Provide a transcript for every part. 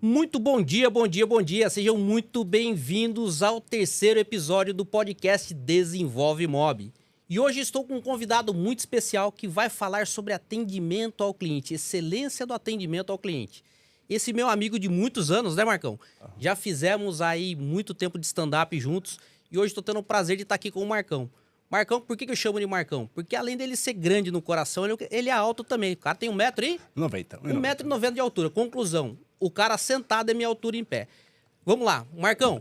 Muito bom dia, bom dia, bom dia. Sejam muito bem-vindos ao terceiro episódio do podcast Desenvolve Mob. E hoje estou com um convidado muito especial que vai falar sobre atendimento ao cliente, excelência do atendimento ao cliente. Esse meu amigo de muitos anos, né, Marcão? Já fizemos aí muito tempo de stand-up juntos e hoje estou tendo o prazer de estar aqui com o Marcão. Marcão, por que eu chamo de Marcão? Porque além dele ser grande no coração, ele é alto também. O cara tem 1 metro aí? 90. 1,90 m de altura. Conclusão, o cara sentado é minha altura em pé. Vamos lá, Marcão,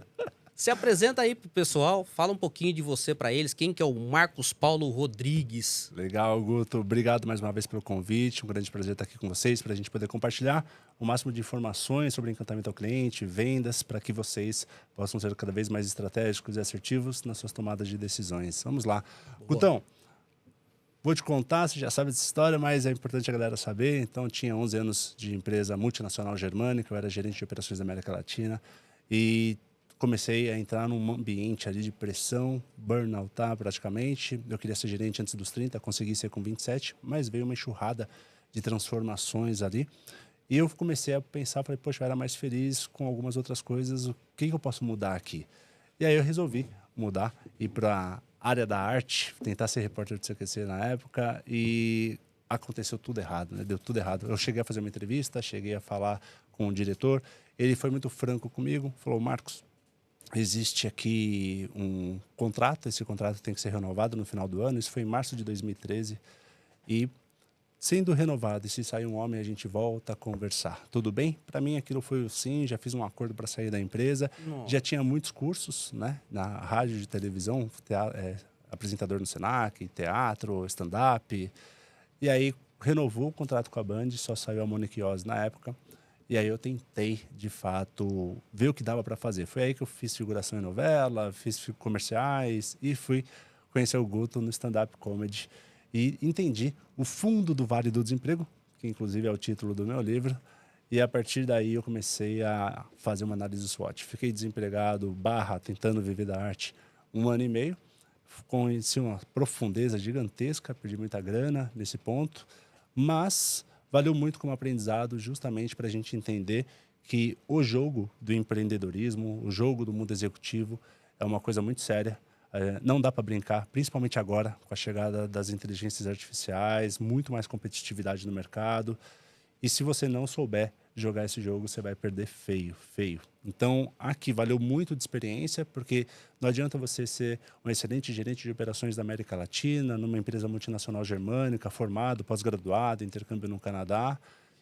se apresenta aí pro pessoal, fala um pouquinho de você para eles, quem que é o Marcos Paulo Rodrigues. Legal, Guto. Obrigado mais uma vez pelo convite. Um grande prazer estar aqui com vocês para a gente poder compartilhar o máximo de informações sobre encantamento ao cliente, vendas, para que vocês possam ser cada vez mais estratégicos e assertivos nas suas tomadas de decisões. Vamos lá. Boa. Gutão, vou te contar, você já sabe dessa história, mas é importante a galera saber. Então, eu tinha 11 anos de empresa multinacional germânica, eu era gerente de operações da América Latina e comecei a entrar num ambiente ali de pressão, burnoutar praticamente. Eu queria ser gerente antes dos 30, consegui ser com 27, mas veio uma enxurrada de transformações ali. E eu comecei a pensar, falei, poxa, eu era mais feliz com algumas outras coisas, o que eu posso mudar aqui? E aí eu resolvi mudar, ir para a área da arte, tentar ser repórter do CQC na época e aconteceu tudo errado, né? Deu tudo errado. Eu cheguei a fazer uma entrevista, cheguei a falar com o diretor, ele foi muito franco comigo, falou, Marcos, existe aqui um contrato, esse contrato tem que ser renovado no final do ano, isso foi em março de 2013, e sendo renovado, e se sair um homem, a gente volta a conversar. Tudo bem? Para mim, aquilo foi o sim, já fiz um acordo para sair da empresa, já tinha muitos cursos, né, na rádio de televisão, apresentador no Senac, teatro, stand-up, e aí renovou o contrato com a Band, só saiu a Monique Oz na época. E aí eu tentei, de fato, ver o que dava para fazer. Foi aí que eu fiz figuração em novela, fiz comerciais e fui conhecer o Guto no stand-up comedy. E entendi o fundo do Vale do Desemprego, que inclusive é o título do meu livro. E a partir daí eu comecei a fazer uma análise SWOT. Fiquei desempregado, tentando viver da arte, 1 ano e meio. Conheci uma profundeza gigantesca, perdi muita grana nesse ponto. Mas valeu muito como aprendizado justamente para a gente entender que o jogo do empreendedorismo, o jogo do mundo executivo é uma coisa muito séria. Não dá para brincar, principalmente agora, com a chegada das inteligências artificiais, muito mais competitividade no mercado. E se você não souber jogar esse jogo, você vai perder feio, feio. Então, aqui valeu muito de experiência, porque não adianta você ser um excelente gerente de operações da América Latina, numa empresa multinacional germânica, formado, pós-graduado, intercâmbio no Canadá,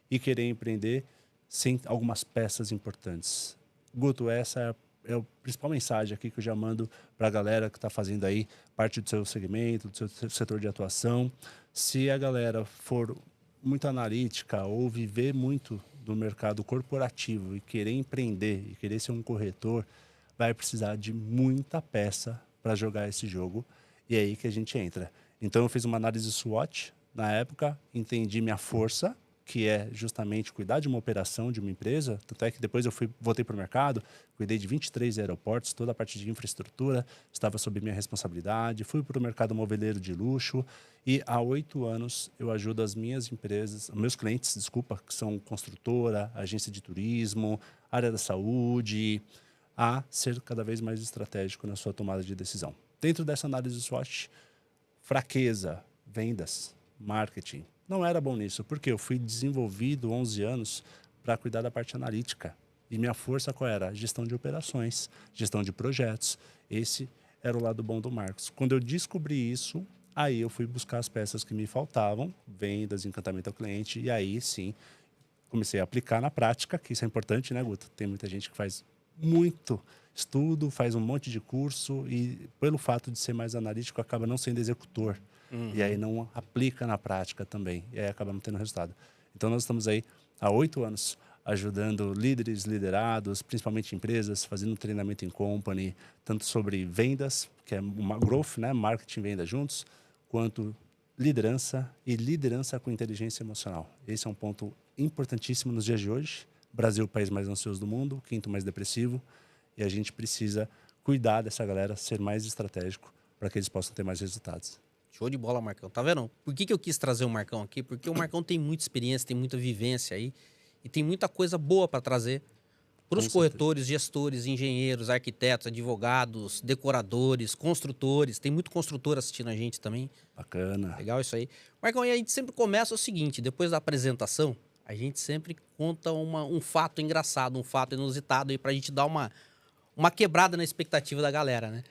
e querer empreender sem algumas peças importantes. Guto, essa é a principal mensagem aqui que eu já mando para a galera que está fazendo aí parte do seu segmento, do seu setor de atuação. Se a galera for muito analítica ou viver muito do mercado corporativo e querer empreender e querer ser um corretor, vai precisar de muita peça para jogar esse jogo. E é aí que a gente entra. Então eu fiz uma análise SWOT na época, entendi minha força, que é justamente cuidar de uma operação de uma empresa. Tanto é que depois eu voltei para o mercado, cuidei de 23 aeroportos, toda a parte de infraestrutura estava sob minha responsabilidade. Fui para o mercado moveleiro de luxo e há 8 anos eu ajudo as minhas empresas, meus clientes, desculpa, que são construtora, agência de turismo, área da saúde, a ser cada vez mais estratégico na sua tomada de decisão. Dentro dessa análise SWOT, fraqueza, vendas, marketing. Não era bom nisso, porque eu fui desenvolvido 11 anos para cuidar da parte analítica. E minha força qual era? Gestão de operações, gestão de projetos. Esse era o lado bom do Marcos. Quando eu descobri isso, aí eu fui buscar as peças que me faltavam, vendas, encantamento ao cliente, e aí sim, comecei a aplicar na prática, que isso é importante, né, Guto? Tem muita gente que faz muito estudo, faz um monte de curso e, pelo fato de ser mais analítico, acaba não sendo executor. E aí não aplica na prática também. E aí acaba não tendo resultado. Então nós estamos aí há 8 anos ajudando líderes, liderados, principalmente empresas, fazendo treinamento em company, tanto sobre vendas, que é uma growth, né, marketing e venda juntos, quanto liderança e liderança com inteligência emocional. Esse é um ponto importantíssimo nos dias de hoje. Brasil, o país mais ansioso do mundo, 5º mais depressivo, e a gente precisa cuidar dessa galera, ser mais estratégico para que eles possam ter mais resultados. Show de bola, Marcão. Tá vendo? Por que eu quis trazer o Marcão aqui? Porque o Marcão tem muita experiência, tem muita vivência aí e tem muita coisa boa para trazer Para os Com certeza. corretores, gestores, engenheiros, arquitetos, advogados, decoradores, construtores. Tem muito construtor assistindo a gente também. Bacana. Legal isso aí. Marcão, e a gente sempre começa o seguinte, depois da apresentação, a gente sempre conta um fato engraçado, um fato inusitado aí pra gente dar uma quebrada na expectativa da galera, né?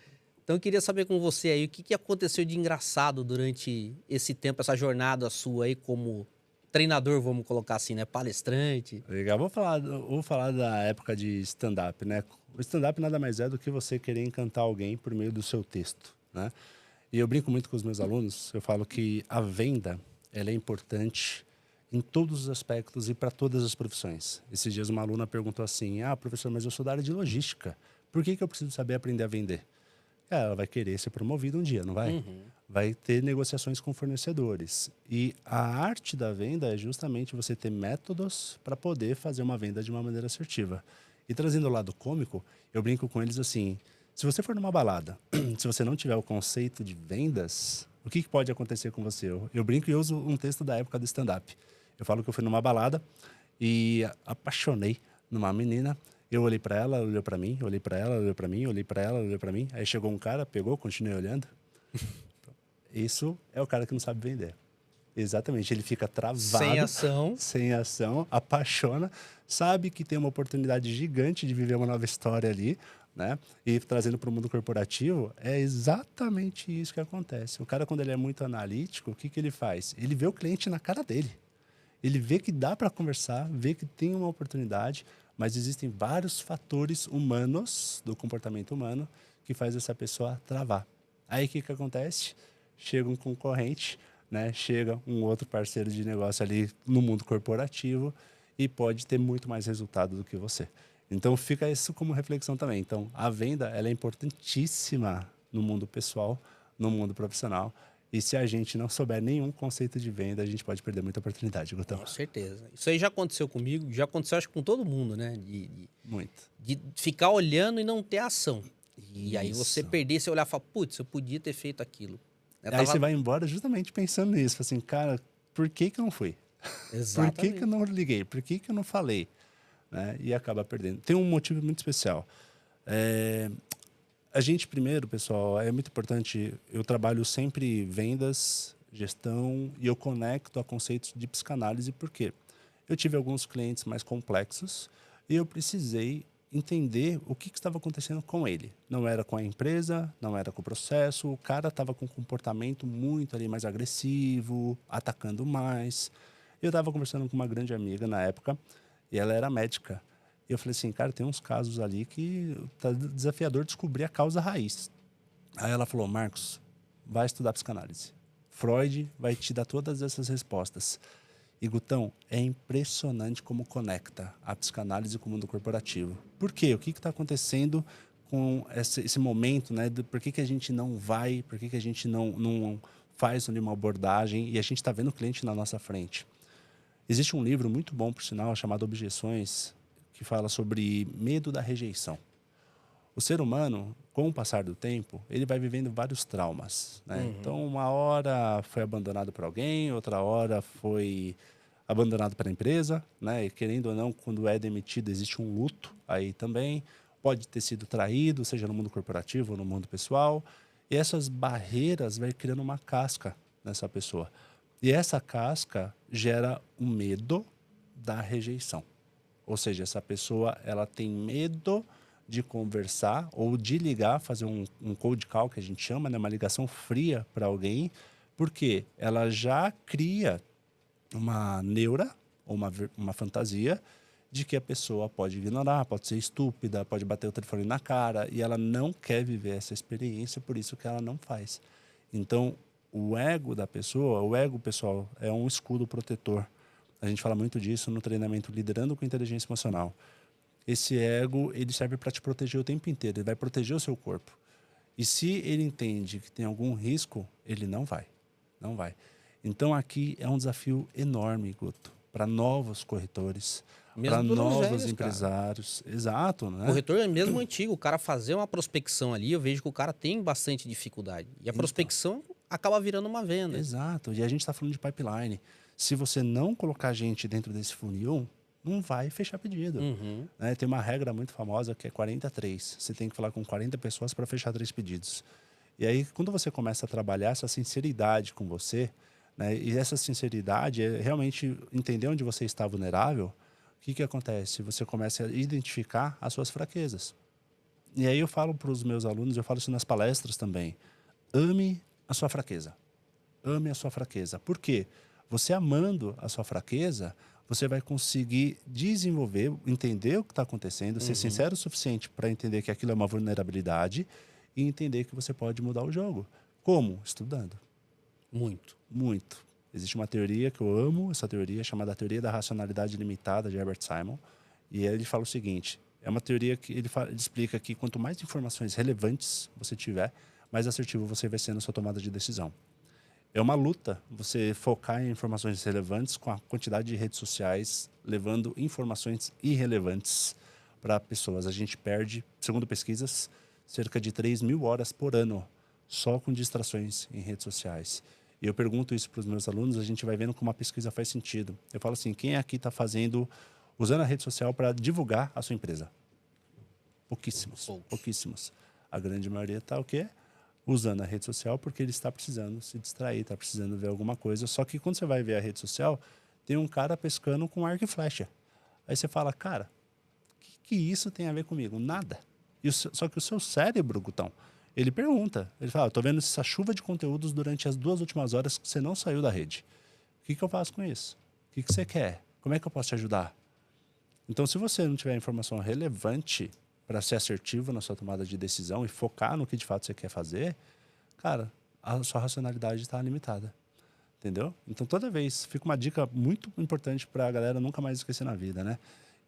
Então eu queria saber com você aí, o que aconteceu de engraçado durante esse tempo, essa jornada sua aí como treinador, vamos colocar assim, né? Palestrante. Legal. Vou falar da época de stand-up, né? O stand-up nada mais é do que você querer encantar alguém por meio do seu texto, né? E eu brinco muito com os meus alunos, eu falo que a venda, ela é importante em todos os aspectos e para todas as profissões. Esses dias uma aluna perguntou assim, professor, mas eu sou da área de logística, por que eu preciso saber aprender a vender? Ela vai querer ser promovida um dia, não vai? Vai ter negociações com fornecedores. E a arte da venda é justamente você ter métodos para poder fazer uma venda de uma maneira assertiva. E trazendo o lado cômico, eu brinco com eles assim, se você for numa balada, se você não tiver o conceito de vendas, o que pode acontecer com você? Eu brinco e uso um texto da época do stand-up. Eu falo que eu fui numa balada e apaixonei numa menina. Eu olhei para ela, ela olhou para mim, olhei para ela, ela olhou para mim, olhei para ela, ela olhou para mim. Aí chegou um cara, pegou, continuei olhando. Isso é o cara que não sabe vender. Exatamente, ele fica travado. Sem ação. Sem ação, apaixona, sabe que tem uma oportunidade gigante de viver uma nova história ali, né? E trazendo para o mundo corporativo, é exatamente isso que acontece. O cara, quando ele é muito analítico, o que ele faz? Ele vê o cliente na cara dele. Ele vê que dá para conversar, vê que tem uma oportunidade, mas existem vários fatores humanos, do comportamento humano, que faz essa pessoa travar. Aí o que acontece? Chega um concorrente, né? Chega um outro parceiro de negócio ali no mundo corporativo e pode ter muito mais resultado do que você. Então fica isso como reflexão também. Então a venda, ela é importantíssima no mundo pessoal, no mundo profissional. E se a gente não souber nenhum conceito de venda, a gente pode perder muita oportunidade, Gutão. Com certeza. Isso aí já aconteceu comigo, já aconteceu acho que com todo mundo, né? Muito. De ficar olhando e não ter ação. E aí você Isso. perder, você olhar e falar, putz, eu podia ter feito aquilo. Aí você vai embora justamente pensando nisso. Assim, cara, por que eu não fui? Exatamente. Por que eu não liguei? Por que eu não falei? Né? E acaba perdendo. Tem um motivo muito especial. A gente, primeiro, pessoal, é muito importante. Eu trabalho sempre vendas, gestão e eu conecto a conceitos de psicanálise. Por quê? Eu tive alguns clientes mais complexos e eu precisei entender o que estava acontecendo com ele. Não era com a empresa, não era com o processo. O cara estava com um comportamento muito ali mais agressivo, atacando mais. Eu estava conversando com uma grande amiga na época e ela era médica. E eu falei assim, cara, tem uns casos ali que tá desafiador descobrir a causa raiz. Aí ela falou, Marcos, vai estudar psicanálise. Freud vai te dar todas essas respostas. E, Gutão, é impressionante como conecta a psicanálise com o mundo corporativo. Por quê? O que está acontecendo com esse momento, né? Por que a gente não vai, por que a gente não faz uma abordagem e a gente está vendo o cliente na nossa frente? Existe um livro muito bom, por sinal, chamado Objeções, que fala sobre medo da rejeição. O ser humano, com o passar do tempo, ele vai vivendo vários traumas, né? Então, uma hora foi abandonado por alguém, outra hora foi abandonado pela empresa, né? E querendo ou não, quando é demitido, existe um luto aí também. Pode ter sido traído, seja no mundo corporativo ou no mundo pessoal. E essas barreiras vai criando uma casca nessa pessoa. E essa casca gera um medo da rejeição. Ou seja, essa pessoa ela tem medo de conversar ou de ligar, fazer um cold call, que a gente chama, né? Uma ligação fria para alguém, porque ela já cria uma neura ou uma fantasia de que a pessoa pode ignorar, pode ser estúpida, pode bater o telefone na cara, e ela não quer viver essa experiência, por isso que ela não faz. Então, o ego da pessoa, o ego, pessoal, é um escudo protetor. A gente fala muito disso no treinamento Liderando com Inteligência Emocional. Esse ego, ele serve para te proteger o tempo inteiro, ele vai proteger o seu corpo. E se ele entende que tem algum risco, ele não vai. Não vai. Então, aqui é um desafio enorme, Guto, para novos corretores, para novos velhos, empresários. Cara. Exato, né? Corretor é mesmo antigo. O cara fazer uma prospecção ali, eu vejo que o cara tem bastante dificuldade. E a prospecção acaba virando uma venda. Exato. E a gente está falando de pipeline. Se você não colocar gente dentro desse funil, não vai fechar pedido. Né? Tem uma regra muito famosa que é 43. Você tem que falar com 40 pessoas para fechar 3 pedidos. E aí, quando você começa a trabalhar essa sinceridade com você, né? E essa sinceridade é realmente entender onde você está vulnerável, o que acontece? Você começa a identificar as suas fraquezas. E aí eu falo para os meus alunos, eu falo isso nas palestras também, ame a sua fraqueza. Ame a sua fraqueza. Por quê? Você amando a sua fraqueza, você vai conseguir desenvolver, entender o que está acontecendo, ser sincero o suficiente para entender que aquilo é uma vulnerabilidade e entender que você pode mudar o jogo. Como? Estudando. Muito. Muito. Existe uma teoria que eu amo, essa teoria chamada Teoria da Racionalidade Limitada, de Herbert Simon. E aí ele fala o seguinte, é uma teoria que ele explica que quanto mais informações relevantes você tiver, mais assertivo você vai ser na sua tomada de decisão. É uma luta você focar em informações relevantes com a quantidade de redes sociais, levando informações irrelevantes para pessoas. A gente perde, segundo pesquisas, cerca de 3.000 horas por ano só com distrações em redes sociais. E eu pergunto isso para os meus alunos, a gente vai vendo como a pesquisa faz sentido. Eu falo assim, quem aqui está usando a rede social para divulgar a sua empresa? Pouquíssimos. Pouquíssimos. A grande maioria está o quê? Usando a rede social porque ele está precisando se distrair, está precisando ver alguma coisa. Só que quando você vai ver a rede social, tem um cara pescando com arco e flecha. Aí você fala, cara, o que isso tem a ver comigo? Nada. Só que o seu cérebro, Gutão, ele pergunta. Ele fala, estou vendo essa chuva de conteúdos durante as 2 últimas horas que você não saiu da rede. O que eu faço com isso? O que você quer? Como é que eu posso te ajudar? Então, se você não tiver informação relevante para ser assertivo na sua tomada de decisão e focar no que de fato você quer fazer, cara, a sua racionalidade está limitada. Entendeu? Então, toda vez, fica uma dica muito importante para a galera nunca mais esquecer na vida, né?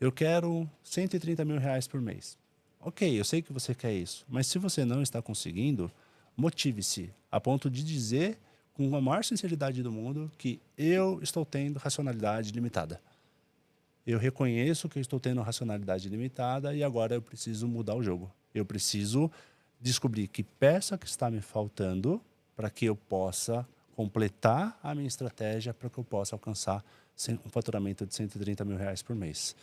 Eu quero 130 mil reais por mês. Ok, eu sei que você quer isso, mas se você não está conseguindo, motive-se a ponto de dizer com a maior sinceridade do mundo que eu estou tendo racionalidade limitada. Eu reconheço que eu estou tendo racionalidade limitada e agora eu preciso mudar o jogo. Eu preciso descobrir que peça que está me faltando para que eu possa completar a minha estratégia para que eu possa alcançar um faturamento de 130 mil reais por mês.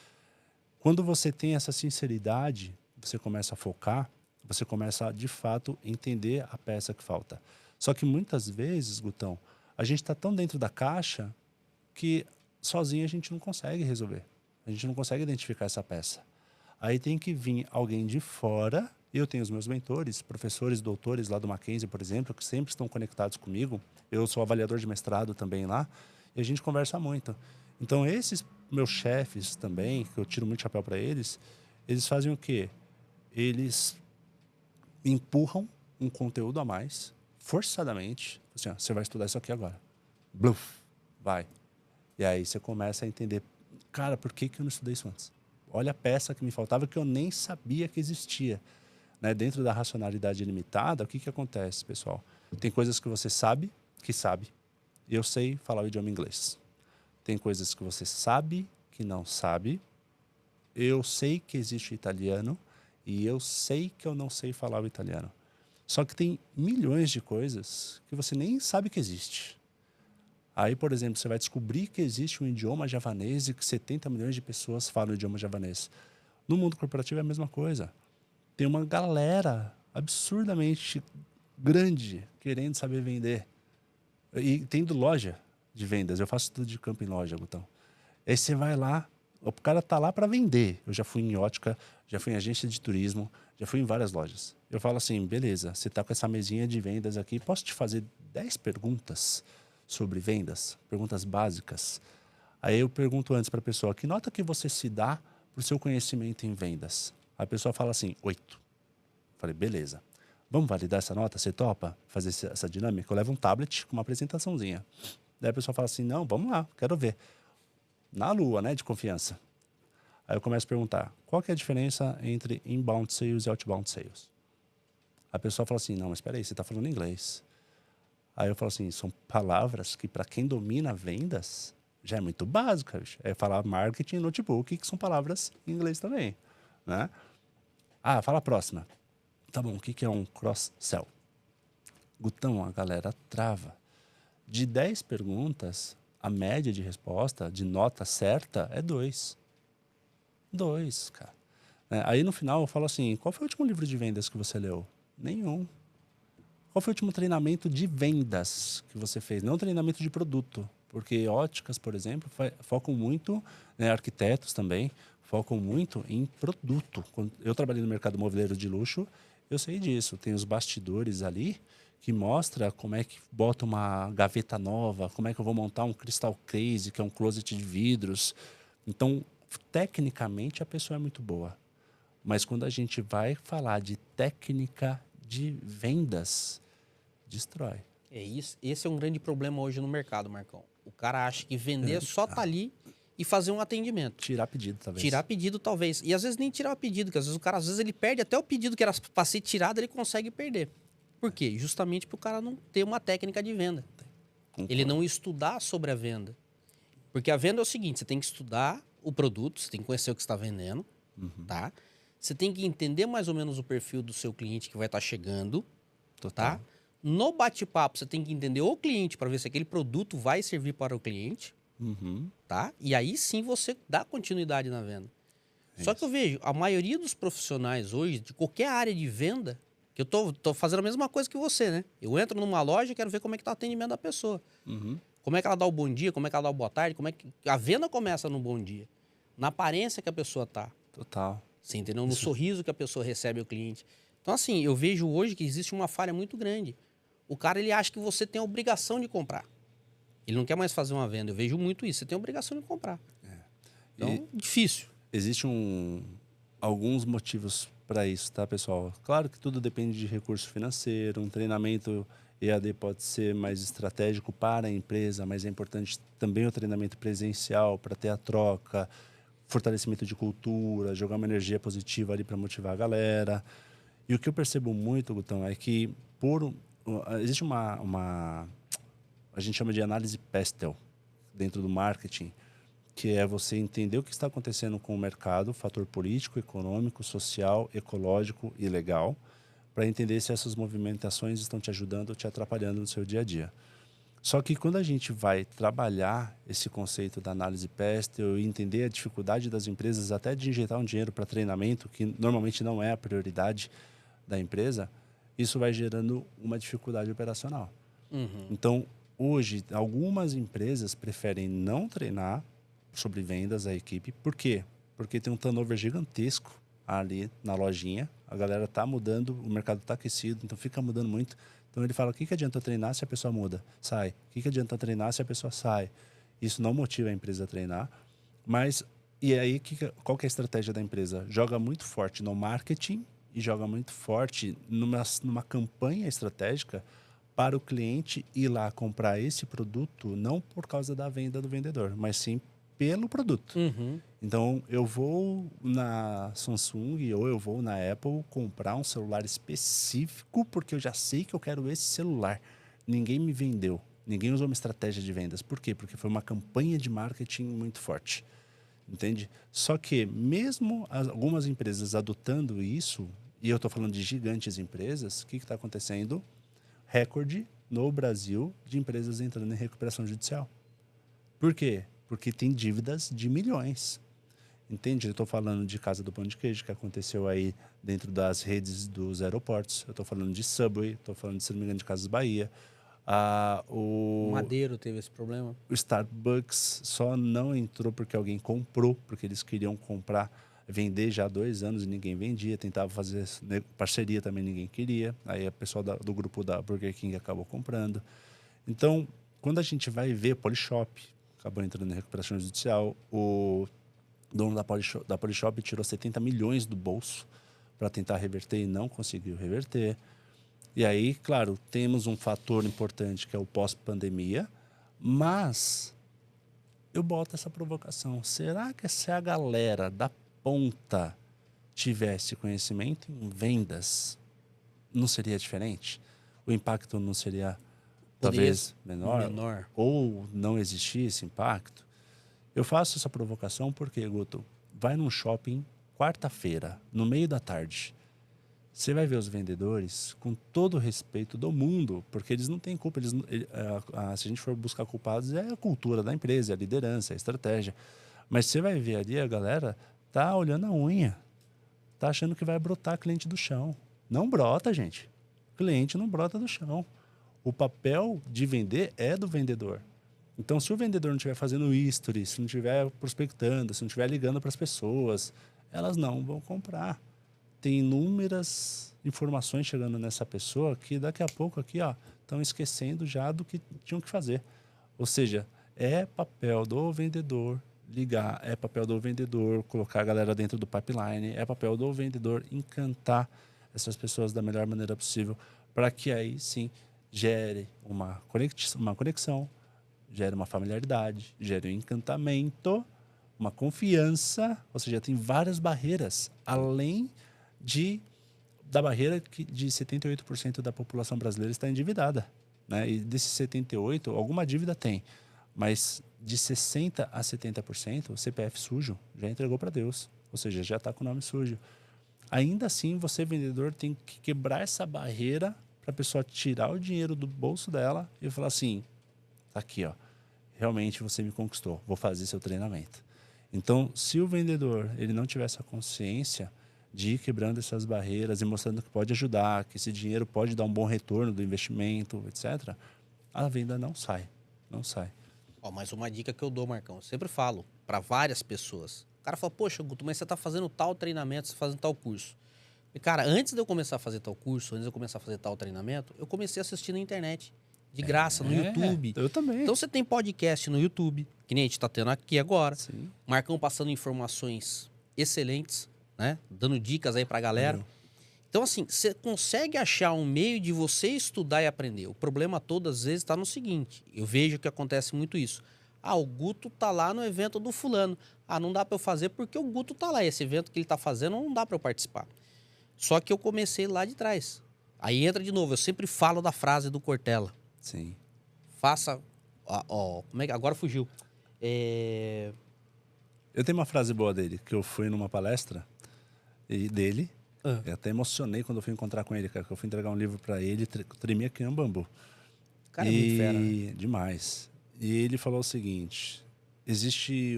Quando você tem essa sinceridade, você começa a focar, você começa a, de fato, entender a peça que falta. Só que muitas vezes, Gutão, a gente está tão dentro da caixa que sozinho a gente não consegue resolver. A gente não consegue identificar essa peça. Aí tem que vir alguém de fora. Eu tenho os meus mentores, professores, doutores lá do Mackenzie, por exemplo, que sempre estão conectados comigo. Eu sou avaliador de mestrado também lá. E a gente conversa muito. Então, esses meus chefes também, que eu tiro muito chapéu para eles fazem o quê? Eles empurram um conteúdo a mais, forçadamente. Assim, ó, você vai estudar isso aqui agora. Bluf, vai. E aí você começa a entender, cara, por que eu não estudei isso antes? Olha a peça que me faltava que eu nem sabia que existia. Né? Dentro da racionalidade limitada, o que acontece, pessoal? Tem coisas que você sabe que sabe. Eu sei falar o idioma inglês. Tem coisas que você sabe que não sabe. Eu sei que existe o italiano e eu sei que eu não sei falar o italiano. Só que tem milhões de coisas que você nem sabe que existe. Aí, por exemplo, você vai descobrir que existe um idioma javanês e que 70 milhões de pessoas falam o idioma javanês. No mundo corporativo é a mesma coisa. Tem uma galera absurdamente grande querendo saber vender. E tendo loja de vendas. Eu faço tudo de campo em loja, Gutão. Aí você vai lá, o cara tá lá para vender. Eu já fui em ótica, já fui em agência de turismo, já fui em várias lojas. Eu falo assim, beleza, você tá com essa mesinha de vendas aqui, posso te fazer 10 perguntas sobre vendas? Perguntas básicas. Aí eu pergunto antes para a pessoa, que nota que você se dá pro seu conhecimento em vendas? A pessoa fala assim, 8. Falei, beleza. Vamos validar essa nota? Você topa fazer essa dinâmica? Eu levo um tablet com uma apresentaçãozinha. Daí a pessoa fala assim, não, vamos lá, quero ver. Na lua, né, de confiança. Aí eu começo a perguntar, qual que é a diferença entre inbound sales e outbound sales? A pessoa fala assim, não, mas espera aí, você está falando inglês. Aí eu falo assim, são palavras que para quem domina vendas já é muito básica. É falar marketing e notebook, que são palavras em inglês também. Né? Ah, fala a próxima. Tá bom, o que é um cross-sell? Gutão, a galera trava. De 10 perguntas, a média de resposta, de nota certa, é 2. 2, cara. Aí no final eu falo assim, qual foi o último livro de vendas que você leu? Nenhum. Qual foi o último treinamento de vendas que você fez? Não treinamento de produto. Porque óticas, por exemplo, focam muito, né, arquitetos também, focam muito em produto. Quando eu trabalhei no mercado imobiliário de luxo, eu sei disso. Tem os bastidores ali que mostra como é que bota uma gaveta nova, como é que eu vou montar um crystal case, que é um closet de vidros. Então, tecnicamente, a pessoa é muito boa. Mas quando a gente vai falar de técnica de vendas, destrói. É isso. Esse é um grande problema hoje no mercado, Marcão. O cara acha que vender só tá ali e fazer um atendimento. Tirar pedido, talvez. Tirar pedido, talvez. E às vezes nem tirar o pedido, que às vezes o cara, ele perde até o pedido que era para ser tirado, ele consegue perder. Por quê? Justamente para o cara não ter uma técnica de venda. Concordo. Ele não estudar sobre a venda. Porque a venda é o seguinte, você tem que estudar o produto, você tem que conhecer o que você está vendendo, tá? Você tem que entender mais ou menos o perfil do seu cliente que vai estar chegando, Total. tá? No bate-papo, você tem que entender o cliente para ver se aquele produto vai servir para o cliente, tá? E aí sim você dá continuidade na venda. Só que eu vejo, a maioria dos profissionais hoje, de qualquer área de venda, que eu tô fazendo a mesma coisa que você, né? Eu entro numa loja e quero ver como é que tá o atendimento da pessoa. Como é que ela dá o bom dia, como é que ela dá o boa tarde, como é que... A venda começa no bom dia. Na aparência que a pessoa tá. Total. Você entendeu? No sorriso que a pessoa recebe o cliente. Então, assim, eu vejo hoje que existe uma falha muito grande. O cara, ele acha que você tem a obrigação de comprar. Ele não quer mais fazer uma venda. Eu vejo muito isso. Você tem a obrigação de comprar. Então, difícil. Existem alguns motivos para isso, tá, pessoal? Claro que tudo depende de recurso financeiro. Um treinamento EAD pode ser mais estratégico para a empresa, mas é importante também o treinamento presencial para ter a troca, fortalecimento de cultura, jogar uma energia positiva ali para motivar a galera. E o que eu percebo muito, Gutão, é que existe a gente chama de análise PESTEL dentro do marketing, que é você entender o que está acontecendo com o mercado, fator político, econômico, social, ecológico e legal, para entender se essas movimentações estão te ajudando ou te atrapalhando no seu dia a dia. Só que quando a gente vai trabalhar esse conceito da análise PESTEL e entender a dificuldade das empresas até de injetar um dinheiro para treinamento, que normalmente não é a prioridade da empresa, isso vai gerando uma dificuldade operacional. Então, hoje, algumas empresas preferem não treinar sobre vendas a equipe. Por quê? Porque tem um turnover gigantesco ali na lojinha. A galera está mudando, o mercado está aquecido, então fica mudando muito. Então ele fala, o que adianta treinar se a pessoa muda? Sai. O que adianta treinar se a pessoa sai? Isso não motiva a empresa a treinar. Mas, e aí, qual que é a estratégia da empresa? Joga muito forte no marketing e joga muito forte numa campanha estratégica para o cliente ir lá comprar esse produto, não por causa da venda do vendedor, mas sim pelo produto. Então, eu vou na Samsung ou eu vou na Apple comprar um celular específico porque eu já sei que eu quero esse celular. Ninguém me vendeu. Ninguém usou uma estratégia de vendas. Por quê? Porque foi uma campanha de marketing muito forte. Entende? Só que mesmo algumas empresas adotando isso, e eu estou falando de gigantes empresas, o que está acontecendo? Recorde no Brasil de empresas entrando em recuperação judicial. Por quê? Porque tem dívidas de milhões. Entende? Eu estou falando de Casa do Pão de Queijo, que aconteceu aí dentro das redes dos aeroportos. Eu estou falando de Subway, estou falando, se não me engano, de Casas Bahia. O Madeiro teve esse problema. O Starbucks só não entrou porque alguém comprou, porque eles queriam comprar, vender já há 2 anos e ninguém vendia. Tentava fazer parceria, também ninguém queria. Aí a pessoa do grupo da Burger King acabou comprando. Então, quando a gente vai ver Polishop, acabou entrando em recuperação judicial, o dono da Polishop tirou 70 milhões do bolso para tentar reverter e não conseguiu reverter. E aí, claro, temos um fator importante que é o pós-pandemia, mas eu boto essa provocação. Será que se a galera da ponta tivesse conhecimento em vendas, não seria diferente? O impacto não seria talvez menor? Ou não existir esse impacto? Eu faço essa provocação porque, Guto, vai num shopping quarta-feira, no meio da tarde. Você vai ver os vendedores com todo o respeito do mundo, porque eles não têm culpa. Se a gente for buscar culpados, é a cultura da empresa, é a liderança, é a estratégia. Mas você vai ver ali, a galera tá olhando a unha. Tá achando que vai brotar cliente do chão. Não brota, gente. Cliente não brota do chão. O papel de vender é do vendedor. Então, se o vendedor não estiver fazendo history, se não estiver prospectando, se não estiver ligando para as pessoas, elas não vão comprar. Tem inúmeras informações chegando nessa pessoa que daqui a pouco aqui, ó, estão esquecendo já do que tinham que fazer. Ou seja, é papel do vendedor ligar, é papel do vendedor colocar a galera dentro do pipeline, é papel do vendedor encantar essas pessoas da melhor maneira possível para que aí sim gere uma conexão, gere uma familiaridade, gere um encantamento, uma confiança, ou seja, tem várias barreiras, além da barreira de 78% da população brasileira está endividada. Né? E desses 78%, alguma dívida tem, mas de 60% a 70%, o CPF sujo já entregou para Deus, ou seja, já está com o nome sujo. Ainda assim, você, vendedor, tem que quebrar essa barreira para a pessoa tirar o dinheiro do bolso dela e falar assim, tá aqui, ó, realmente você me conquistou, vou fazer seu treinamento. Então, se o vendedor ele não tiver essa consciência de ir quebrando essas barreiras e mostrando que pode ajudar, que esse dinheiro pode dar um bom retorno do investimento, etc., a venda não sai, não sai. Ó, mas uma dica que eu dou, Marcão, eu sempre falo para várias pessoas. O cara fala, poxa, Guto, mas você está fazendo tal treinamento, você está fazendo tal curso. E, cara, antes de eu começar a fazer tal curso, antes de eu começar a fazer tal treinamento, eu comecei a assistir na internet, de graça, no YouTube. Eu também. Então você tem podcast no YouTube, que nem a gente está tendo aqui agora. Sim. Marcão passando informações excelentes, né? Dando dicas aí pra galera. Então, assim, você consegue achar um meio de você estudar e aprender. O problema todo, às vezes, está no seguinte. Eu vejo que acontece muito isso. Ah, o Guto tá lá no evento do fulano. Ah, não dá para eu fazer porque o Guto tá lá. Esse evento que ele tá fazendo não dá para eu participar. Só que eu comecei lá de trás. Aí entra de novo. Eu sempre falo da frase do Cortella. Sim. Faça... Ó, como é que... Agora fugiu. Eu tenho uma frase boa dele, que eu fui numa palestra dele. Eu até emocionei quando eu fui encontrar com ele, cara, que eu fui entregar um livro para ele, tremia que nem um bambu. Cara, é muito fera, né? Demais. E ele falou o seguinte, existe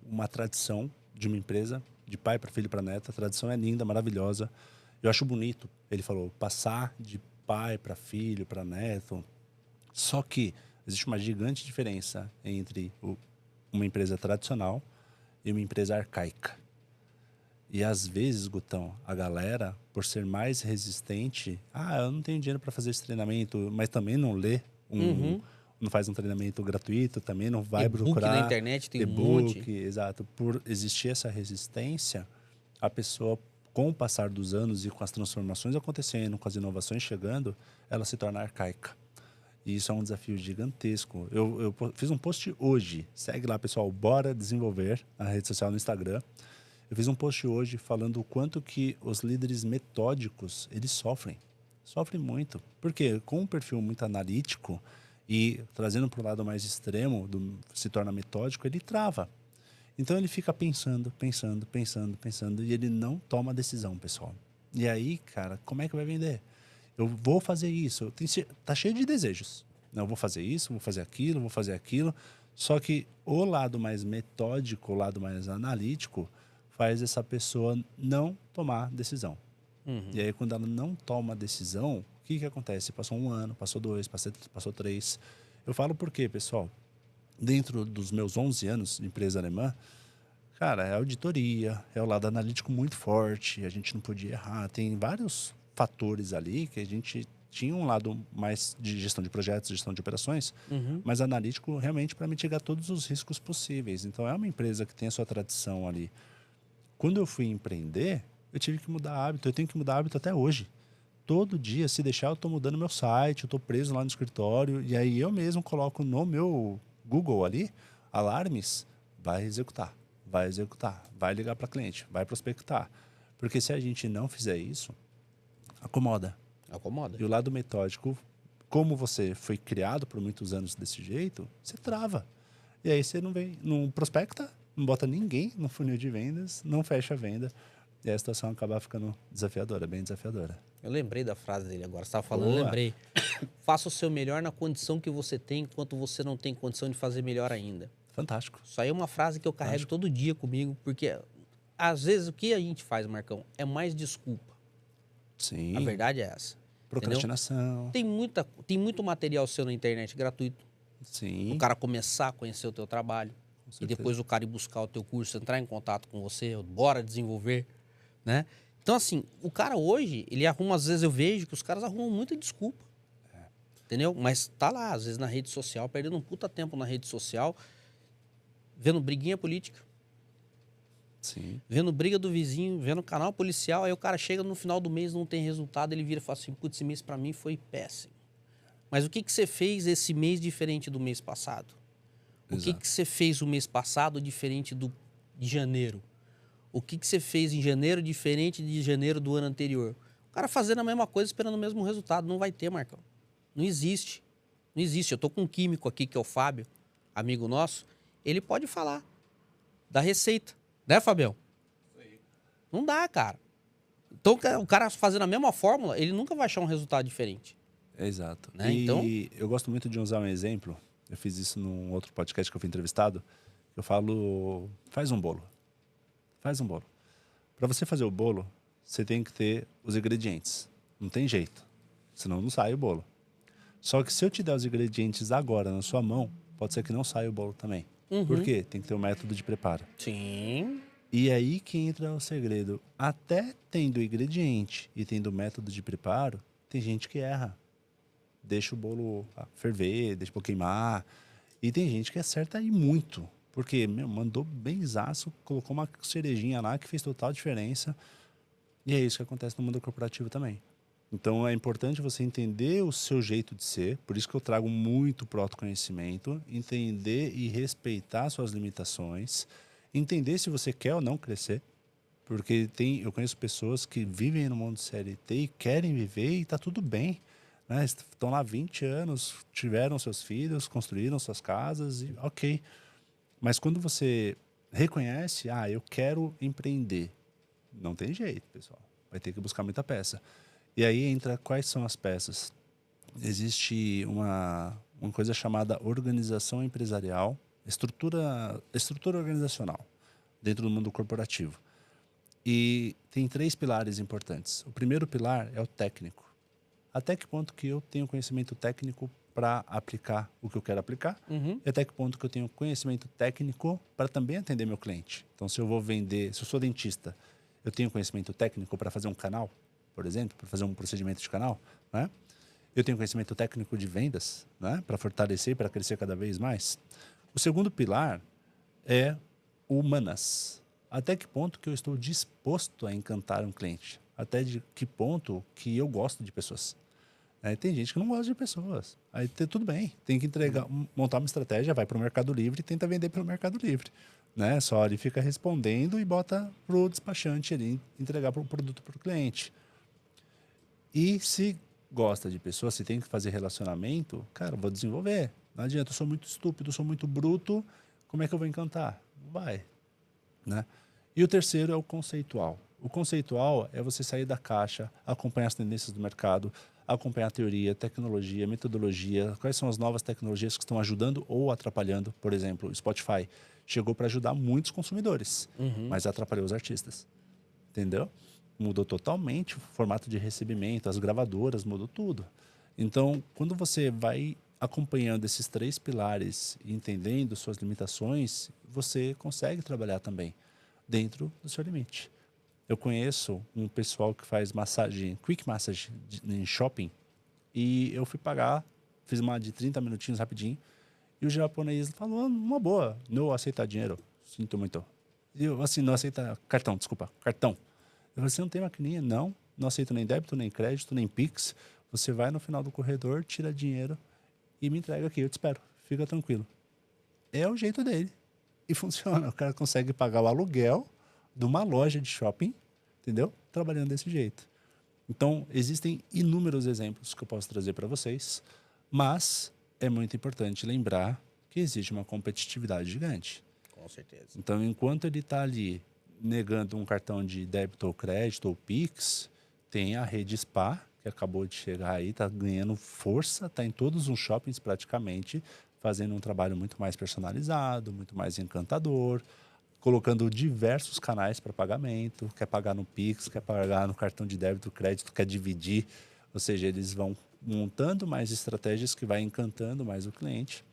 uma tradição de uma empresa, de pai para filho para neto, a tradição é linda, maravilhosa. Eu acho bonito, ele falou, passar de pai para filho, para neto. Só que existe uma gigante diferença entre uma empresa tradicional e uma empresa arcaica. E às vezes, Gutão, a galera, por ser mais resistente, eu não tenho dinheiro para fazer esse treinamento, mas também não lê, não faz um treinamento gratuito, também não vai procurar. Na internet tem um monte. Exato. Por existir essa resistência, a pessoa, com o passar dos anos e com as transformações acontecendo, com as inovações chegando, ela se torna arcaica. E isso é um desafio gigantesco. Eu fiz um post hoje, segue lá, pessoal, Bora Desenvolver, na rede social, no Instagram. Eu fiz um post hoje falando o quanto que os líderes metódicos, eles sofrem. Sofrem muito. Porque com um perfil muito analítico e trazendo para o lado mais extremo, se torna metódico, ele trava. Então ele fica pensando e ele não toma decisão, pessoal. E aí, cara, como é que vai vender? Eu vou fazer isso. Tá cheio de desejos. Eu vou fazer isso, vou fazer aquilo. Só que o lado mais metódico, o lado mais analítico, faz essa pessoa não tomar decisão. E aí, quando ela não toma decisão, o que acontece? Passou 1 ano, passou 2, passou 3. Eu falo por quê, pessoal? Dentro dos meus 11 anos de empresa alemã, cara, é auditoria, é o lado analítico muito forte, a gente não podia errar. Tem vários fatores ali que a gente tinha um lado mais de gestão de projetos, gestão de operações, mas analítico realmente para mitigar todos os riscos possíveis. Então, é uma empresa que tem a sua tradição ali. Quando eu fui empreender, eu tive que mudar hábito. Eu tenho que mudar hábito até hoje. Todo dia, se deixar, eu estou mudando meu site, eu estou preso lá no escritório. E aí eu mesmo coloco no meu Google ali, alarmes, vai executar, vai ligar para cliente, vai prospectar. Porque se a gente não fizer isso, acomoda. E o lado metódico, como você foi criado por muitos anos desse jeito, você trava. E aí você não prospecta, não bota ninguém no funil de vendas, não fecha a venda. E a situação acaba ficando desafiadora, bem desafiadora. Eu lembrei da frase dele agora. Você estava falando, eu lembrei. Faça o seu melhor na condição que você tem, enquanto você não tem condição de fazer melhor ainda. Fantástico. Isso aí é uma frase que eu carrego todo dia comigo, porque às vezes, o que a gente faz, Marcão, é mais desculpa. Sim. A verdade é essa. Procrastinação. Tem muito material seu na internet gratuito. Sim. O cara começar a conhecer o teu trabalho. E certeza. depois o cara ir buscar o teu curso, entrar em contato com você, bora desenvolver, né? Então, assim, o cara hoje, ele arruma, às vezes eu vejo que os caras arrumam muita desculpa. Entendeu? Mas tá lá, às vezes na rede social, perdendo um puta tempo na rede social, vendo briguinha política. Sim. Vendo briga do vizinho, vendo canal policial, aí o cara chega no final do mês, não tem resultado, ele vira e fala assim, putz, esse mês pra mim foi péssimo. Mas o que você fez esse mês diferente do mês passado? O que você fez o mês passado diferente de janeiro? O que você fez em janeiro diferente de janeiro do ano anterior? O cara fazendo a mesma coisa, esperando o mesmo resultado. Não vai ter, Marcão. Não existe. Não existe. Eu tô com um químico aqui, que é o Fábio, amigo nosso. Ele pode falar da receita. Né, Fabião? Não dá, cara. Então, o cara fazendo a mesma fórmula, ele nunca vai achar um resultado diferente. Exato. Né? E então, eu gosto muito de usar um exemplo. Eu fiz isso num outro podcast que eu fui entrevistado. Eu falo, faz um bolo. Faz um bolo. Para você fazer o bolo, você tem que ter os ingredientes. Não tem jeito. Senão não sai o bolo. Só que se eu te der os ingredientes agora na sua mão, pode ser que não saia o bolo também. Por quê? Tem que ter um método de preparo. Sim. E aí que entra o segredo. Até tendo ingrediente e tendo método de preparo, tem gente que erra. Deixa o bolo ferver, deixa o bolo queimar. E tem gente que acerta aí muito. Porque, mandou benzaço, colocou uma cerejinha lá que fez total diferença. E é isso que acontece no mundo corporativo também. Então, é importante você entender o seu jeito de ser. Por isso que eu trago muito pro autoconhecimento. Entender e respeitar suas limitações. Entender se você quer ou não crescer. Porque eu conheço pessoas que vivem no mundo CLT e querem viver e está tudo bem. Né? Estão lá 20 anos, tiveram seus filhos, construíram suas casas e ok. Mas quando você reconhece, eu quero empreender, não tem jeito, pessoal. Vai ter que buscar muita peça. E aí entra quais são as peças. Existe uma coisa chamada organização empresarial, estrutura organizacional dentro do mundo corporativo. E tem 3 pilares importantes. O primeiro pilar é o técnico. Até que ponto que eu tenho conhecimento técnico para aplicar o que eu quero aplicar, e até que ponto que eu tenho conhecimento técnico para também atender meu cliente. Então, se eu vou vender, se eu sou dentista, eu tenho conhecimento técnico para fazer um canal, por exemplo, para fazer um procedimento de canal, né? Eu tenho conhecimento técnico de vendas, né? Para fortalecer, para crescer cada vez mais. O segundo pilar é humanas. Até que ponto que eu estou disposto a encantar um cliente? Até de que ponto que eu gosto de pessoas? Tem gente que não gosta de pessoas. Aí tudo bem, tem que montar uma estratégia, vai para o Mercado Livre e tenta vender pelo Mercado Livre. Né? Só ele fica respondendo e bota para o despachante ali, entregar o produto para o cliente. E se gosta de pessoas, se tem que fazer relacionamento, cara, vou desenvolver. Não adianta, eu sou muito estúpido, sou muito bruto, como é que eu vou encantar? Não vai. Né? E o terceiro é o conceitual. O conceitual é você sair da caixa, acompanhar as tendências do mercado, acompanhar a teoria, tecnologia, metodologia, quais são as novas tecnologias que estão ajudando ou atrapalhando. Por exemplo, o Spotify chegou para ajudar muitos consumidores, mas atrapalhou os artistas. Entendeu? Mudou totalmente o formato de recebimento, as gravadoras, mudou tudo. Então, quando você vai acompanhando esses 3 pilares e entendendo suas limitações, você consegue trabalhar também dentro do seu limite. Eu conheço um pessoal que faz massagem, quick massage em shopping, e eu fui pagar, fiz uma de 30 minutinhos rapidinho, e o japonês falou, uma boa, não aceita dinheiro, sinto muito. E eu, assim, não aceita cartão, desculpa, cartão. Eu falei, você não tem maquininha? Não, não aceito nem débito, nem crédito, nem Pix. Você vai no final do corredor, tira dinheiro e me entrega aqui, eu te espero, fica tranquilo. É o jeito dele. E funciona, o cara consegue pagar o aluguel de uma loja de shopping, entendeu? Trabalhando desse jeito. Então, existem inúmeros exemplos que eu posso trazer para vocês, mas é muito importante lembrar que existe uma competitividade gigante. Com certeza. Então, enquanto ele está ali negando um cartão de débito ou crédito ou Pix, tem a rede Spa, que acabou de chegar aí, está ganhando força, está em todos os shoppings praticamente, fazendo um trabalho muito mais personalizado, muito mais encantador, colocando diversos canais para pagamento, quer pagar no Pix, quer pagar no cartão de débito, crédito, quer dividir. Ou seja, eles vão montando mais estratégias que vai encantando mais o cliente.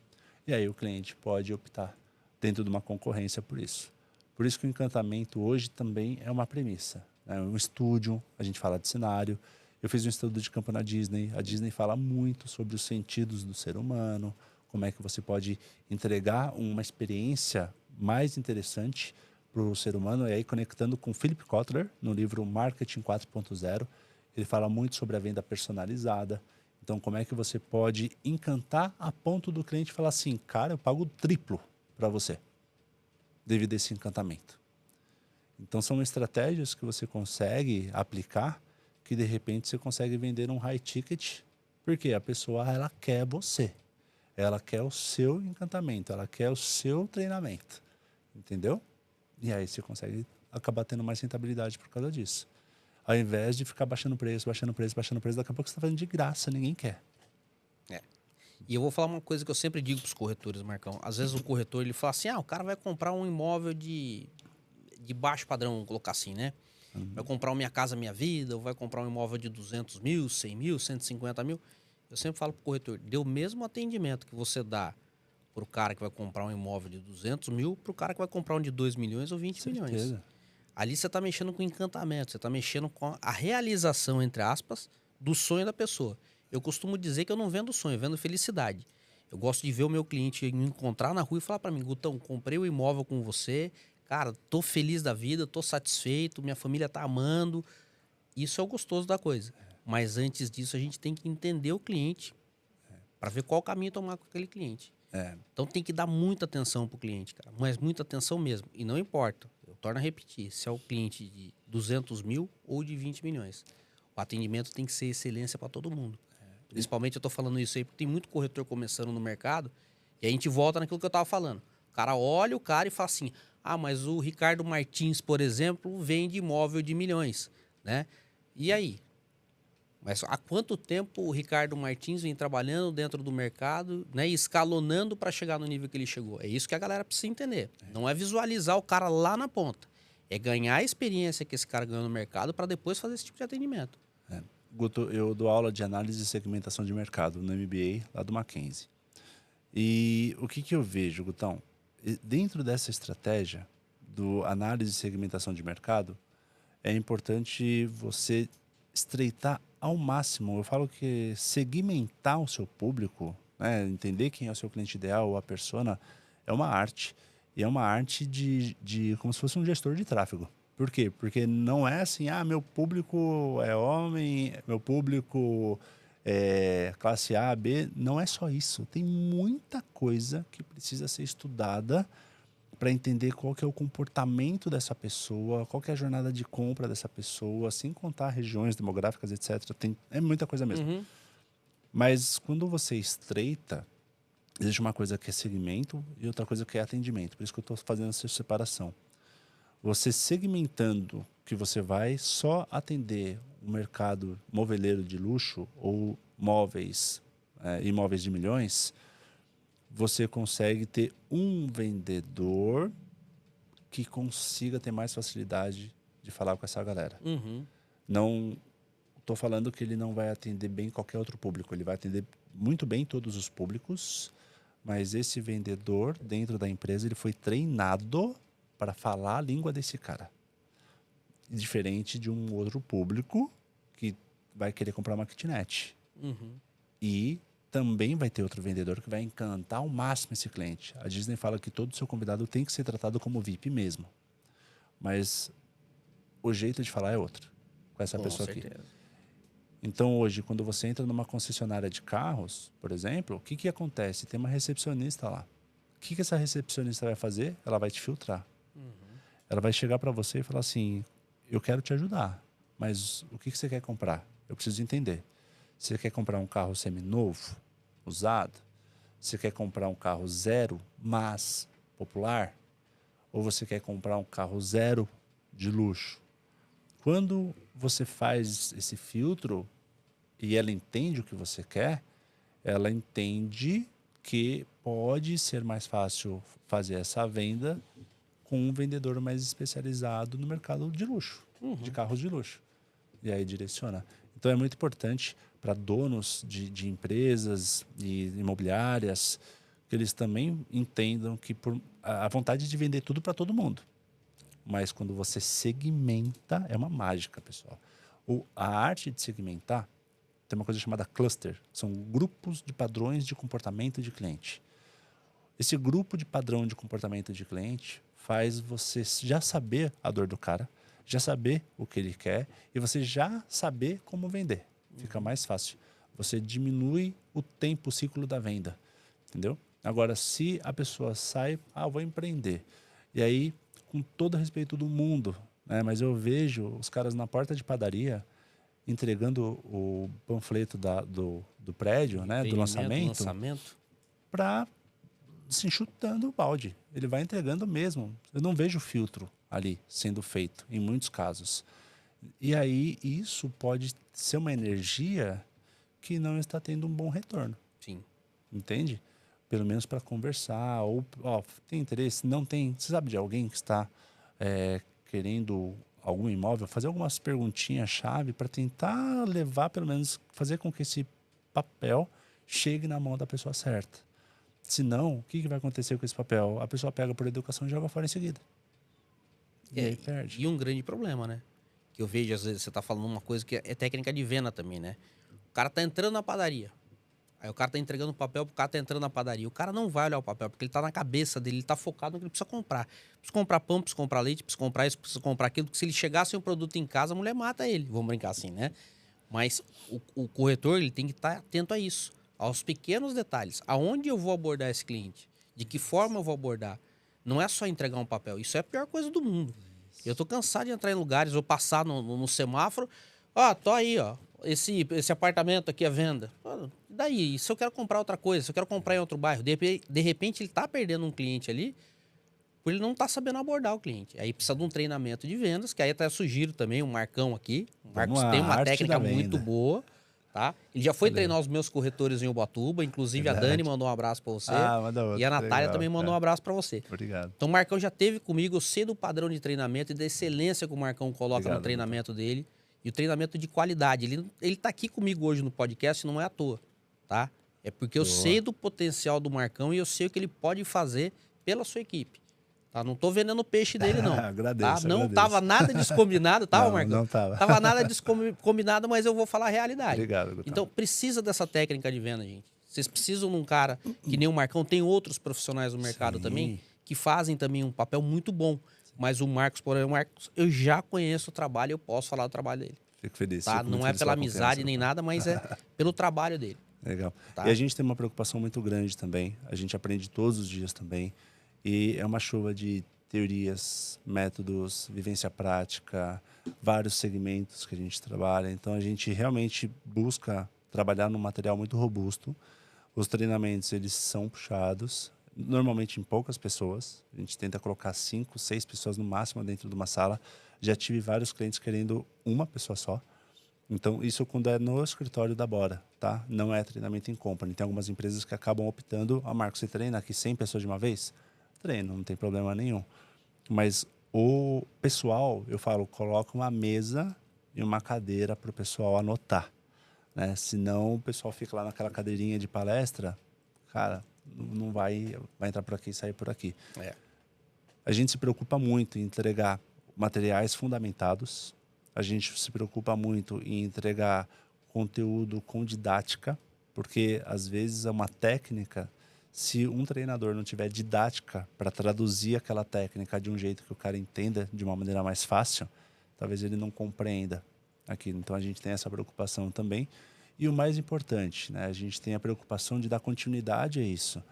E aí o cliente pode optar dentro de uma concorrência por isso. Por isso que o encantamento hoje também é uma premissa. É um estúdio, a gente fala de cenário. Eu fiz um estudo de campo na Disney. A Disney fala muito sobre os sentidos do ser humano, como é que você pode entregar uma experiência mais interessante para o ser humano. E aí, conectando com Philip Kotler, no livro Marketing 4.0, ele fala muito sobre a venda personalizada. Então, como é que você pode encantar a ponto do cliente falar assim, cara, eu pago o triplo para você, devido a esse encantamento. Então, são estratégias que você consegue aplicar que, de repente, você consegue vender um high ticket, porque a pessoa, ela quer você. Ela quer o seu encantamento, ela quer o seu treinamento, entendeu? E aí você consegue acabar tendo mais rentabilidade por causa disso. Ao invés de ficar baixando preço, baixando preço, baixando preço, daqui a pouco você está fazendo de graça, ninguém quer. E eu vou falar uma coisa que eu sempre digo para os corretores, Marcão. Às vezes o corretor ele fala assim, o cara vai comprar um imóvel de baixo padrão, vamos colocar assim, né? Vai comprar o Minha Casa Minha Vida, ou vai comprar um imóvel de 200 mil, 100 mil, 150 mil. Eu sempre falo para o corretor, dê o mesmo atendimento que você dá para o cara que vai comprar um imóvel de 200 mil, para o cara que vai comprar um de 2 milhões ou 20 milhões. Ali você está mexendo com encantamento, você está mexendo com a realização, entre aspas, do sonho da pessoa. Eu costumo dizer que eu não vendo sonho, eu vendo felicidade. Eu gosto de ver o meu cliente me encontrar na rua e falar para mim, Gutão, comprei o imóvel com você, cara, tô feliz da vida, tô satisfeito, minha família tá amando. Isso é o gostoso da coisa. Mas antes disso, a gente tem que entender o cliente para ver qual caminho tomar com aquele cliente. Então tem que dar muita atenção pro cliente, cara. Mas muita atenção mesmo. E não importa, eu torno a repetir, se é o cliente de 200 mil ou de 20 milhões. O atendimento tem que ser excelência para todo mundo. Principalmente eu tô falando isso aí porque tem muito corretor começando no mercado e a gente volta naquilo que eu tava falando. O cara olha o cara e fala assim, mas o Ricardo Martins, por exemplo, vende imóvel de milhões, né? E aí? Mas há quanto tempo o Ricardo Martins vem trabalhando dentro do mercado, né, e escalonando para chegar no nível que ele chegou? É isso que a galera precisa entender. Não é visualizar o cara lá na ponta. É ganhar a experiência que esse cara ganhou no mercado para depois fazer esse tipo de atendimento. Guto, eu dou aula de análise e segmentação de mercado no MBA lá do Mackenzie. E o que eu vejo, Gutão? Dentro dessa estratégia do análise e segmentação de mercado, é importante você estreitar ao máximo. Eu falo que segmentar o seu público, né, entender quem é o seu cliente ideal ou a persona, é uma arte. E é uma arte de como se fosse um gestor de tráfego. Por quê? Porque não é assim, meu público é homem, meu público é classe A, B. Não é só isso. Tem muita coisa que precisa ser estudada para entender qual que é o comportamento dessa pessoa, qual que é a jornada de compra dessa pessoa, sem contar regiões demográficas, etc. É muita coisa mesmo. Mas quando você estreita, existe uma coisa que é segmento e outra coisa que é atendimento. Por isso que eu estou fazendo essa separação. Você segmentando que você vai só atender o mercado moveleiro de luxo ou imóveis de milhões, você consegue ter um vendedor que consiga ter mais facilidade de falar com essa galera. Não estou falando que ele não vai atender bem qualquer outro público. Ele vai atender muito bem todos os públicos, mas esse vendedor dentro da empresa ele foi treinado para falar a língua desse cara. Diferente de um outro público que vai querer comprar uma kitnet. E também vai ter outro vendedor que vai encantar ao máximo esse cliente. A Disney fala que todo seu convidado tem que ser tratado como VIP mesmo. Mas o jeito de falar é outro com essa pessoa aqui. Então hoje, quando você entra numa concessionária de carros, por exemplo, o que acontece? Tem uma recepcionista lá. O que essa recepcionista vai fazer? Ela vai te filtrar. Ela vai chegar para você e falar assim, eu quero te ajudar, mas o que você quer comprar? Eu preciso entender. Você quer comprar um carro seminovo, usado? Você quer comprar um carro zero, mas popular? Ou você quer comprar um carro zero de luxo? Quando você faz esse filtro e ela entende o que você quer, ela entende que pode ser mais fácil fazer essa venda com um vendedor mais especializado no mercado de luxo, de carros de luxo. E aí direciona. Então é muito importante para donos de empresas e imobiliárias que eles também entendam que a vontade de vender tudo para todo mundo. Mas quando você segmenta, é uma mágica, pessoal. A arte de segmentar tem uma coisa chamada cluster. São grupos de padrões de comportamento de cliente. Esse grupo de padrão de comportamento de cliente faz você já saber a dor do cara, já saber o que ele quer e você já saber como vender. Fica mais fácil. Você diminui o tempo, o ciclo da venda. Entendeu? Agora, se a pessoa sai, vou empreender. E aí, com todo respeito do mundo, né, mas eu vejo os caras na porta de padaria entregando o panfleto do prédio, né, do lançamento. Para se chutando o balde. Ele vai entregando mesmo. Eu não vejo filtro ali sendo feito, em muitos casos. E aí, isso pode ser uma energia que não está tendo um bom retorno. Sim. Entende? Pelo menos para conversar. Ou, tem interesse? Não tem. Você sabe de alguém que está querendo algum imóvel? Fazer algumas perguntinhas-chave para tentar levar, pelo menos, fazer com que esse papel chegue na mão da pessoa certa. Senão, o que vai acontecer com esse papel? A pessoa pega por educação e joga fora em seguida. E aí perde. E um grande problema, né? Que eu vejo, às vezes, você tá falando uma coisa que é técnica de venda também, né? O cara tá entrando na padaria. Aí o cara tá entregando o papel pro cara tá entrando na padaria. O cara não vai olhar o papel, porque ele tá na cabeça dele, ele tá focado no que ele precisa comprar. Precisa comprar pão, precisa comprar leite, precisa comprar isso, precisa comprar aquilo. Porque se ele chegar sem um produto em casa, a mulher mata ele. Vamos brincar assim, né? Mas o corretor, ele tem que estar atento a isso. Aos pequenos detalhes. Aonde eu vou abordar esse cliente? De que forma eu vou abordar? Não é só entregar um papel. Isso é a pior coisa do mundo. Eu tô cansado de entrar em lugares ou passar no semáforo. Tô aí, esse apartamento aqui à venda. Daí, se eu quero comprar outra coisa, se eu quero comprar em outro bairro, de repente ele tá perdendo um cliente ali, por ele não tá sabendo abordar o cliente. Aí precisa de um treinamento de vendas, que aí até sugiro também um Marcão aqui. O Marcos tem uma técnica muito boa. Tá? Ele já foi treinar os meus corretores em Ubatuba, inclusive a Dani mandou um abraço para você. Manda outro, e a Natália também mandou um abraço para você. Obrigado. Então o Marcão já teve comigo, eu sei do padrão de treinamento e da excelência que o Marcão coloca no treinamento dele. E o treinamento de qualidade. Ele tá aqui comigo hoje no podcast, não é à toa, tá? É porque eu sei do potencial do Marcão e eu sei o que ele pode fazer pela sua equipe. Tá? Não tô vendendo o peixe dele, não. Agradeço, tá? Não agradeço. tava nada descombinado, tava, Marcão? Não tava. Tava nada descombinado, mas eu vou falar a realidade. Obrigado, Gustavo. Então, precisa dessa técnica de venda, gente. Vocês precisam de um cara que nem o Marcão. Tem outros profissionais no mercado também que fazem também um papel muito bom. Mas o Marcos, por exemplo, eu já conheço o trabalho, eu posso falar do trabalho dele. Fico feliz. Tá? Não é pela amizade nem nada, mas é pelo trabalho dele. Legal. Tá? E a gente tem uma preocupação muito grande também. A gente aprende todos os dias também. E é uma chuva de teorias, métodos, vivência prática, vários segmentos que a gente trabalha. Então, a gente realmente busca trabalhar num material muito robusto. Os treinamentos, eles são puxados, normalmente em poucas pessoas. A gente tenta colocar 5, 6 pessoas no máximo dentro de uma sala. Já tive vários clientes querendo uma pessoa só. Então, isso quando é no escritório da Bora, tá? Não é treinamento em company. Tem algumas empresas que acabam optando, Marcos, você treina aqui 100 pessoas de uma vez? Treino, não tem problema nenhum. Mas o pessoal, eu falo, coloca uma mesa e uma cadeira para o pessoal anotar, né? Senão o pessoal fica lá naquela cadeirinha de palestra, cara, não vai entrar por aqui e sair por aqui. A gente se preocupa muito em entregar materiais fundamentados, a gente se preocupa muito em entregar conteúdo com didática, porque às vezes é uma técnica. Se um treinador não tiver didática para traduzir aquela técnica de um jeito que o cara entenda de uma maneira mais fácil, talvez ele não compreenda aquilo. Então, a gente tem essa preocupação também. E o mais importante, né, a gente tem a preocupação de dar continuidade a isso.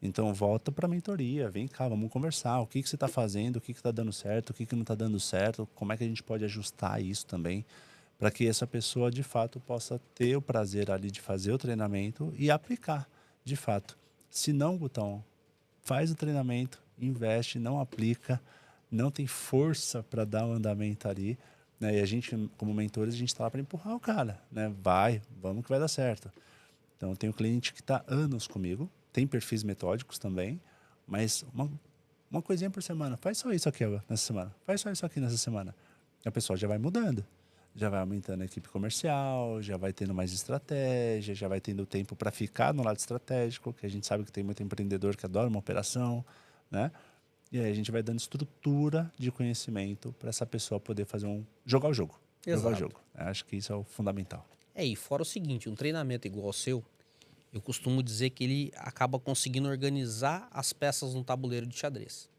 Então, volta para a mentoria, vem cá, vamos conversar. O que você está fazendo, o que está dando certo, o que não está dando certo, como é que a gente pode ajustar isso também, para que essa pessoa, de fato, possa ter o prazer ali de fazer o treinamento e aplicar, de fato. Se não, Gutão, faz o treinamento, investe, não aplica, não tem força para dar o andamento ali, né? E a gente, como mentores, a gente está lá para empurrar o cara, né? Vamos que vai dar certo. Então, tem um cliente que está anos comigo, tem perfis metódicos também, mas uma coisinha por semana. Faz só isso aqui nessa semana. Faz só isso aqui nessa semana. E a pessoa já vai mudando. Já vai aumentando a equipe comercial, já vai tendo mais estratégia, já vai tendo tempo para ficar no lado estratégico, que a gente sabe que tem muito empreendedor que adora uma operação, né? E aí a gente vai dando estrutura de conhecimento para essa pessoa poder fazer jogar o jogo. Exato. Jogar o jogo. Eu acho que isso é o fundamental. E fora o seguinte, um treinamento igual ao seu, eu costumo dizer que ele acaba conseguindo organizar as peças no tabuleiro de xadrez.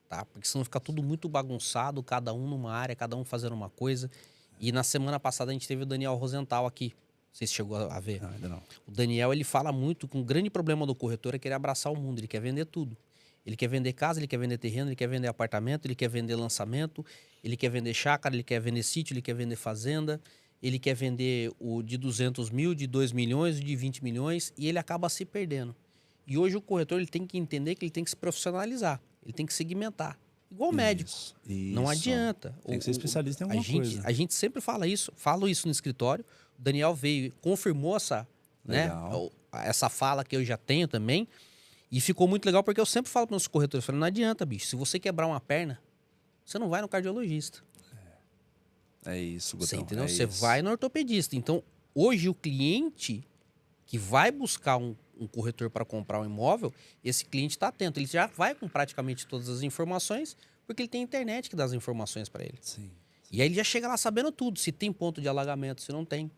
Tá? Porque senão fica tudo muito bagunçado, cada um numa área, cada um fazendo uma coisa. E na semana passada a gente teve o Daniel Rosenthal aqui. Não sei se chegou a ver. Não, ainda não. O Daniel, ele fala muito que um grande problema do corretor é querer abraçar o mundo. Ele quer vender tudo. Ele quer vender casa, ele quer vender terreno, ele quer vender apartamento, ele quer vender lançamento, ele quer vender chácara, ele quer vender sítio, ele quer vender fazenda, ele quer vender o de 200 mil, de 2 milhões, de 20 milhões, e ele acaba se perdendo. E hoje o corretor ele tem que entender que ele tem que se profissionalizar, ele tem que segmentar. Igual o médico. Isso. Não adianta. Tem que ser especialista em alguma coisa. A gente sempre fala isso, falo isso no escritório. O Daniel veio, confirmou essa fala que eu já tenho também. E ficou muito legal porque eu sempre falo para os corretores, eu falo, não adianta, bicho, se você quebrar uma perna, você não vai no cardiologista. É isso, Gutão. Você entendeu? Você vai no ortopedista. Então, hoje o cliente que vai buscar um corretor para comprar um imóvel, esse cliente está atento. Ele já vai com praticamente todas as informações, porque ele tem internet que dá as informações para ele. Sim. E aí ele já chega lá sabendo tudo, se tem ponto de alagamento, se não tem.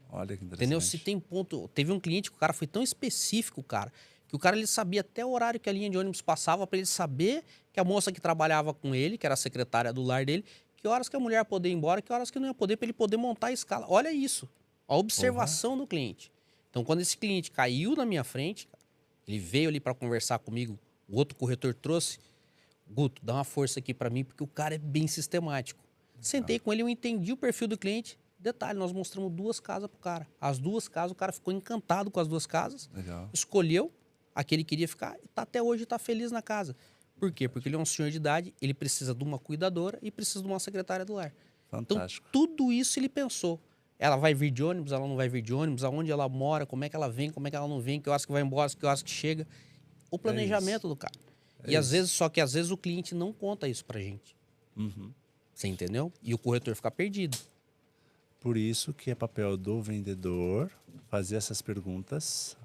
Olha que interessante. Entendeu? Se tem ponto... Teve um cliente que o cara foi tão específico, cara, que o cara ele sabia até o horário que a linha de ônibus passava para ele saber que a moça que trabalhava com ele, que era a secretária do lar dele, que horas que a mulher poder ir embora, que horas que não ia poder, para ele poder montar a escala. Olha isso. A observação do cliente. Então, quando esse cliente caiu na minha frente, ele veio ali para conversar comigo, o outro corretor trouxe, Guto, dá uma força aqui para mim, porque o cara é bem sistemático. Sentei com ele, eu entendi o perfil do cliente. Detalhe, nós mostramos 2 casas pro cara. As 2 casas, o cara ficou encantado com as 2 casas. Legal. Escolheu a que ele queria ficar e até hoje está feliz na casa. Por quê? Porque ele é um senhor de idade, ele precisa de uma cuidadora e precisa de uma secretária do lar. Fantástico. Então, tudo isso ele pensou. Ela vai vir de ônibus, ela não vai vir de ônibus, aonde ela mora, como é que ela vem, como é que ela não vem, que horas que vai embora, que horas que chega. O planejamento do cara. E às vezes o cliente não conta isso pra gente. Uhum. Você entendeu? E o corretor fica perdido. Por isso que é papel do vendedor fazer essas perguntas,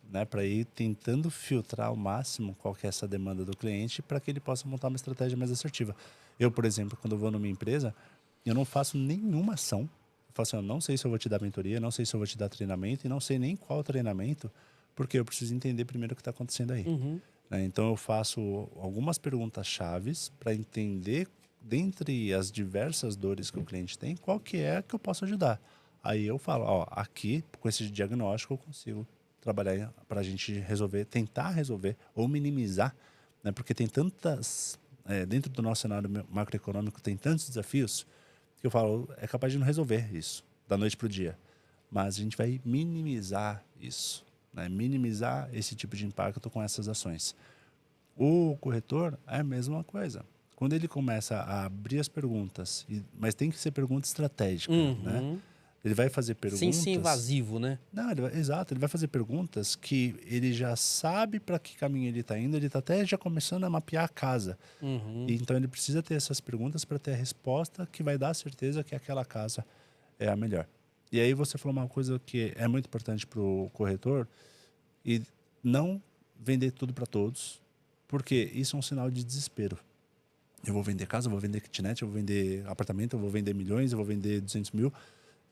né, para ir tentando filtrar ao máximo qual que é essa demanda do cliente para que ele possa montar uma estratégia mais assertiva. Eu, por exemplo, quando eu vou numa empresa, eu não faço nenhuma ação. Eu falo assim, eu não sei se eu vou te dar mentoria, não sei se eu vou te dar treinamento e não sei nem qual treinamento, porque eu preciso entender primeiro o que está acontecendo aí. Uhum. Então eu faço algumas perguntas chaves para entender, dentre as diversas dores que o cliente tem, qual que é que eu posso ajudar. Aí eu falo, ó, aqui, com esse diagnóstico, eu consigo trabalhar para a gente resolver, tentar resolver ou minimizar, né? Porque tem tantas, dentro do nosso cenário macroeconômico, tem tantos desafios que eu falo, é capaz de não resolver isso da noite para o dia. Mas a gente vai minimizar isso, né? Minimizar esse tipo de impacto com essas ações. O corretor é a mesma coisa. Quando ele começa a abrir as perguntas, mas tem que ser pergunta estratégica, né? Ele vai fazer perguntas... Sem ser invasivo, né? Não, exato. Ele vai fazer perguntas que ele já sabe para que caminho ele está indo, ele está até já começando a mapear a casa. E, então ele precisa ter essas perguntas para ter a resposta que vai dar a certeza que aquela casa é a melhor. E aí você falou uma coisa que é muito importante para o corretor, e não vender tudo para todos, porque isso é um sinal de desespero. Eu vou vender casa, eu vou vender kitnet, eu vou vender apartamento, eu vou vender milhões, eu vou vender 200 mil.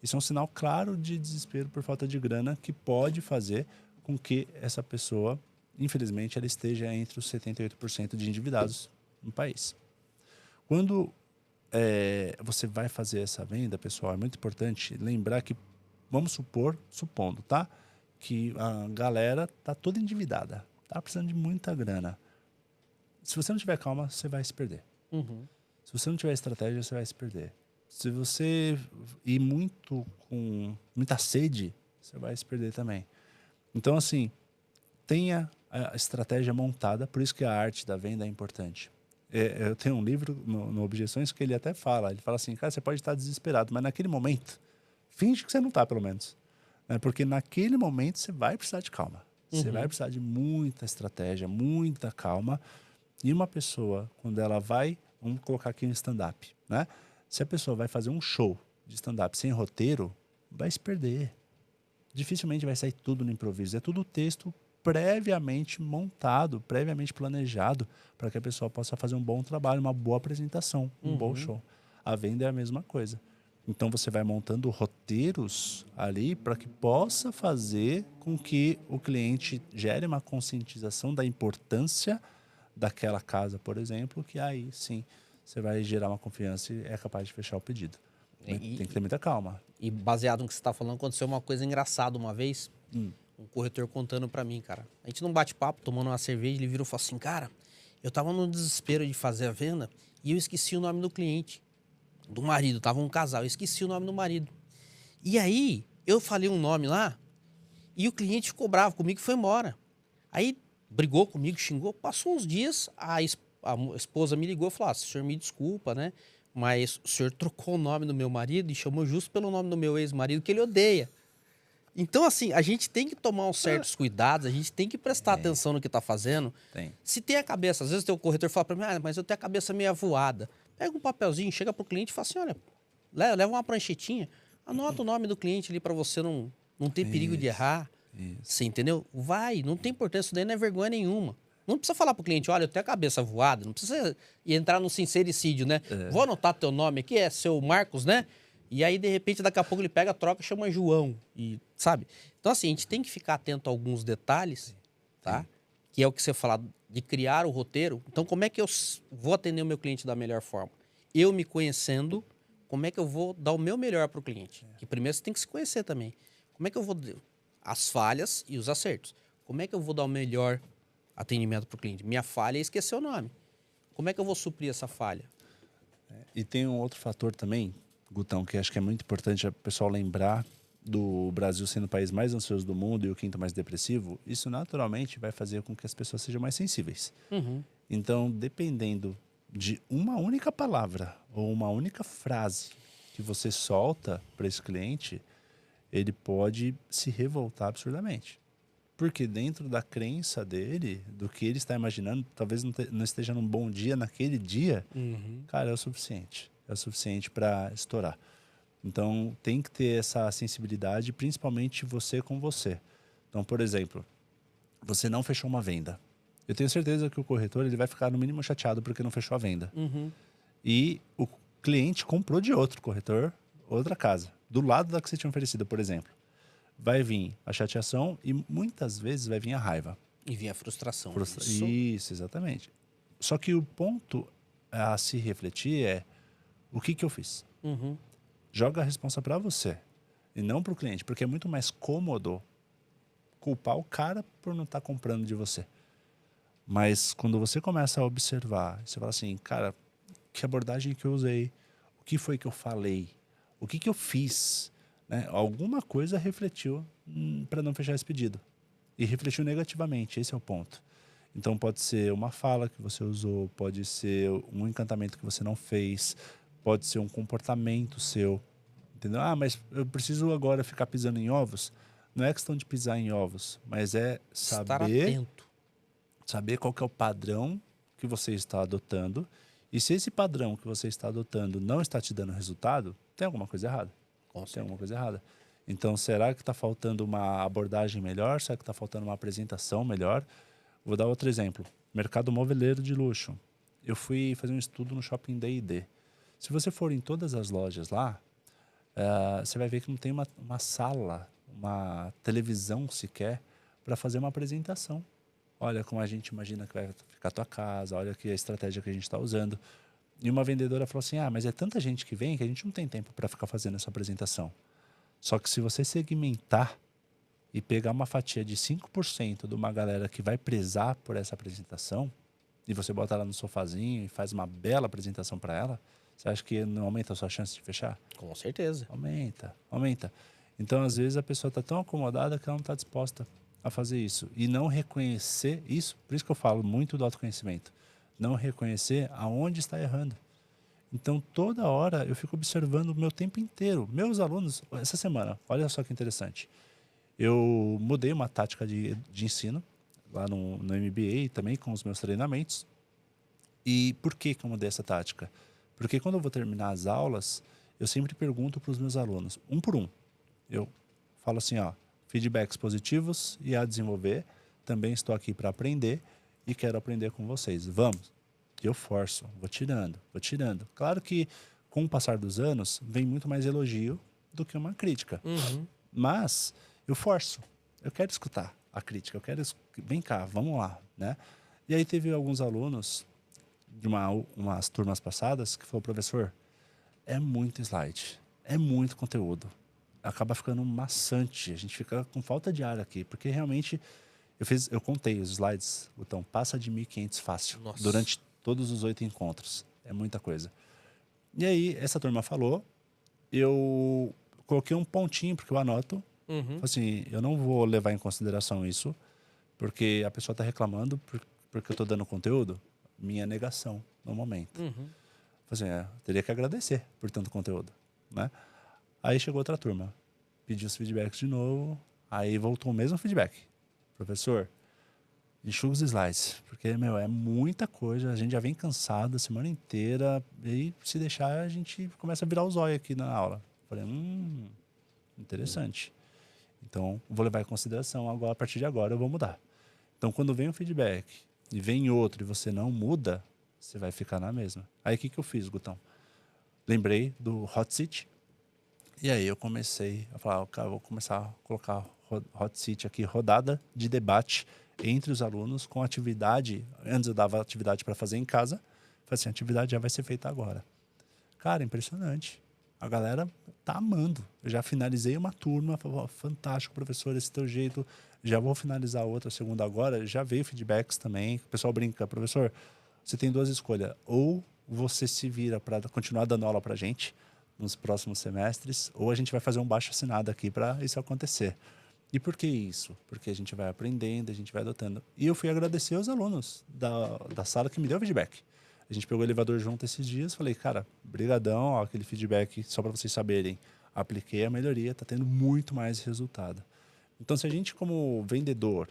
Isso é um sinal claro de desespero por falta de grana que pode fazer com que essa pessoa, infelizmente, ela esteja entre os 78% de endividados no país. Quando você vai fazer essa venda, pessoal, é muito importante lembrar que, vamos supondo, tá? Que a galera tá toda endividada, tá precisando de muita grana. Se você não tiver calma, você vai se perder. Se você não tiver estratégia, você vai se perder. Se você ir muito com muita sede, você vai se perder também. Então, assim, tenha a estratégia montada, por isso que a arte da venda é importante. Eu tenho um livro no Objeções que ele até fala, ele fala assim, cara, você pode estar desesperado, mas naquele momento, finge que você não está, pelo menos. Porque naquele momento você vai precisar de calma. Você vai precisar de muita estratégia, muita calma, E uma pessoa, quando ela vai, vamos colocar aqui um stand-up, né? Se a pessoa vai fazer um show de stand-up sem roteiro, vai se perder. Dificilmente vai sair tudo no improviso. É tudo texto previamente montado, previamente planejado, para que a pessoa possa fazer um bom trabalho, uma boa apresentação, um bom show. A venda é a mesma coisa. Então você vai montando roteiros ali para que possa fazer com que o cliente gere uma conscientização da importância daquela casa, por exemplo, que aí sim você vai gerar uma confiança e é capaz de fechar o pedido. Tem que ter muita calma. E baseado no que você está falando, aconteceu uma coisa engraçada uma vez. Um corretor contando para mim, cara. A gente num bate-papo, tomando uma cerveja, ele virou e falou assim, cara, eu tava no desespero de fazer a venda e eu esqueci o nome do cliente, do marido. Tava um casal, eu esqueci o nome do marido. E aí, eu falei um nome lá e o cliente ficou bravo comigo e foi embora. Aí, brigou comigo, xingou. Passou uns dias, a esposa me ligou e falou, o senhor me desculpa, né? Mas o senhor trocou o nome do meu marido e chamou justo pelo nome do meu ex-marido, que ele odeia. Então, assim, a gente tem que tomar uns certos cuidados, a gente tem que prestar atenção no que está fazendo. Se tem a cabeça, às vezes o teu corretor fala para mim, mas eu tenho a cabeça meio avoada. Pega um papelzinho, chega pro cliente e fala assim, olha, leva uma pranchetinha, anota o nome do cliente ali para você não ter perigo de errar. Você entendeu? Vai, não tem importância, isso daí não é vergonha nenhuma. Não precisa falar pro cliente, olha, eu tenho a cabeça voada, não precisa entrar no sincericídio, né? Vou anotar teu nome aqui, é seu Marcos, né? E aí, de repente, daqui a pouco ele pega, troca, chama João, e sabe? Então, assim, a gente tem que ficar atento a alguns detalhes, tá? Que é o que você fala, de criar o roteiro. Então, como é que eu vou atender o meu cliente da melhor forma? Eu me conhecendo, como é que eu vou dar o meu melhor para o cliente? Que primeiro você tem que se conhecer também. Como é que eu vou... As falhas e os acertos. Como é que eu vou dar o melhor atendimento para o cliente? Minha falha é esquecer o nome. Como é que eu vou suprir essa falha? E tem um outro fator também, Gutão, que acho que é muito importante o pessoal lembrar do Brasil sendo o país mais ansioso do mundo e o quinto mais depressivo. Isso naturalmente vai fazer com que as pessoas sejam mais sensíveis. Então, dependendo de uma única palavra ou uma única frase que você solta para esse cliente, ele pode se revoltar absurdamente. Porque dentro da crença dele, do que ele está imaginando, talvez não esteja num bom dia naquele dia, cara, é o suficiente. É o suficiente para estourar. Então, tem que ter essa sensibilidade, principalmente você com você. Então, por exemplo, você não fechou uma venda. Eu tenho certeza que o corretor ele vai ficar no mínimo chateado porque não fechou a venda. E o cliente comprou de outro corretor, outra casa, do lado da que você tinha oferecido, por exemplo. Vai vir a chateação e muitas vezes vai vir a raiva. E vir a frustração. Isso, exatamente. Só que o ponto a se refletir é o que eu fiz. Joga a responsa para você e não para o cliente, porque é muito mais cômodo culpar o cara por não estar comprando de você. Mas quando você começa a observar, você fala assim, cara, que abordagem que eu usei, o que foi que eu falei, o que eu fiz, né? Alguma coisa refletiu para não fechar esse pedido. E refletiu negativamente, esse é o ponto. Então pode ser uma fala que você usou, pode ser um encantamento que você não fez, pode ser um comportamento seu, entendeu? Mas eu preciso agora ficar pisando em ovos. Não é questão de pisar em ovos, mas é Estar atento. Saber qual que é o padrão que você está adotando. E se esse padrão que você está adotando não está te dando resultado, tem alguma coisa errada. Tem alguma coisa errada. Então, será que está faltando uma abordagem melhor? Será que está faltando uma apresentação melhor? Vou dar outro exemplo. Mercado moveleiro de luxo. Eu fui fazer um estudo no Shopping D&D. Se você for em todas as lojas lá, você vai ver que não tem uma sala, uma televisão sequer para fazer uma apresentação. Olha como a gente imagina que vai ficar a tua casa, olha que a estratégia que a gente está usando. E uma vendedora falou assim, mas é tanta gente que vem que a gente não tem tempo para ficar fazendo essa apresentação. Só que se você segmentar e pegar uma fatia de 5% de uma galera que vai prezar por essa apresentação, e você bota ela no sofazinho e faz uma bela apresentação para ela, você acha que não aumenta a sua chance de fechar? Com certeza. Aumenta. Então, às vezes, a pessoa está tão acomodada que ela não está disposta a fazer isso. E não reconhecer isso, por isso que eu falo muito do autoconhecimento, não reconhecer aonde está errando. Então, toda hora eu fico observando o meu tempo inteiro. Meus alunos, essa semana, olha só que interessante. Eu mudei uma tática de ensino lá no MBA também com os meus treinamentos. E por que eu mudei essa tática? Porque quando eu vou terminar as aulas, eu sempre pergunto para os meus alunos, um por um. Eu falo assim, ó, feedbacks positivos e a desenvolver. Também estou aqui para aprender e quero aprender com vocês. Vamos. Eu forço, vou tirando, vou tirando. Claro que com o passar dos anos, vem muito mais elogio do que uma crítica. Mas eu forço. Eu quero escutar a crítica. Eu quero... Vem cá, vamos lá, né? E aí teve alguns alunos de umas turmas passadas que falou, professor, é muito slide, é muito conteúdo. Acaba ficando maçante. A gente fica com falta de ar aqui, porque realmente eu contei os slides, então passa de 1.500 fácil. Nossa. Durante todos os 8 encontros. É muita coisa. E aí, essa turma falou, eu coloquei um pontinho, porque eu anoto. Uhum. Assim, eu não vou levar em consideração isso, porque a pessoa está reclamando porque eu estou dando conteúdo. Minha negação no momento. Assim, teria que agradecer por tanto conteúdo, né? Aí chegou outra turma, pediu os feedbacks de novo, aí voltou o mesmo feedback. Professor, enxuga os slides, porque, meu, é muita coisa, a gente já vem cansado a semana inteira, e se deixar a gente começa a virar os olhos aqui na aula. Falei, interessante. Então, vou levar em consideração, agora, a partir de agora eu vou mudar. Então, quando vem um feedback e vem outro e você não muda, você vai ficar na mesma. Aí, o que eu fiz, Gutão? Lembrei do Hot Seat. E aí, eu comecei a falar, cara, vou começar a colocar Hot Seat aqui, rodada de debate entre os alunos com atividade. Antes eu dava atividade para fazer em casa. Falei assim, a atividade já vai ser feita agora. Cara, impressionante. A galera tá amando. Eu já finalizei uma turma, falei, oh, fantástico, professor, esse teu jeito. Já vou finalizar outra segunda agora. Já veio feedbacks também. O pessoal brinca, professor, você tem duas escolhas. Ou você se vira para continuar dando aula para gente nos próximos semestres, ou a gente vai fazer um baixo assinado aqui para isso acontecer. E por que isso? Porque a gente vai aprendendo, a gente vai adotando. E eu fui agradecer aos alunos da sala que me deu feedback. A gente pegou o elevador junto esses dias, falei, cara, brigadão, ó, aquele feedback, só para vocês saberem, apliquei a melhoria, está tendo muito mais resultado. Então, se a gente como vendedor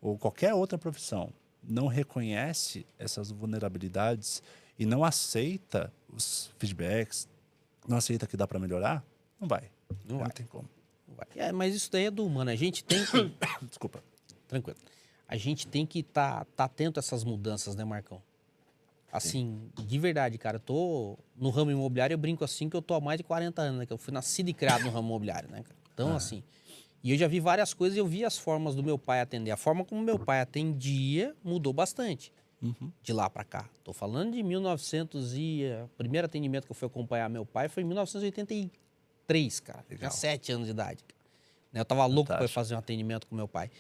ou qualquer outra profissão não reconhece essas vulnerabilidades e não aceita os feedbacks, não aceita que dá para melhorar, não vai. Não tem como. Mas isso daí é do humano. A gente tem que... Desculpa. Tranquilo. A gente tem que tá atento a essas mudanças, né, Marcão? Assim, de verdade, cara, eu tô no ramo imobiliário, eu brinco assim que eu tô há mais de 40 anos, né? Que eu fui nascido e criado no ramo imobiliário, né? Então, assim, e eu já vi várias coisas e eu vi as formas do meu pai atender. A forma como meu pai atendia mudou bastante de lá pra cá. Tô falando de 1900 o primeiro atendimento que eu fui acompanhar meu pai foi em 1983, cara. Eu tinha 7 anos de idade. Eu tava louco para fazer um atendimento com meu pai.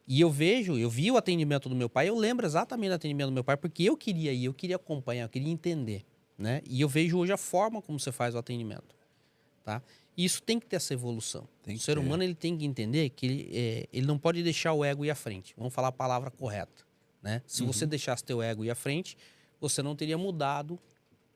E eu vi o atendimento do meu pai, eu lembro exatamente do atendimento do meu pai, porque eu queria ir, eu queria acompanhar, eu queria entender, né? E eu vejo hoje a forma como você faz o atendimento, tá? E isso tem que ter essa evolução. O ser humano, ele tem que entender que ele não pode deixar o ego ir à frente. Vamos falar a palavra correta, né? Se você deixasse teu ego ir à frente, você não teria mudado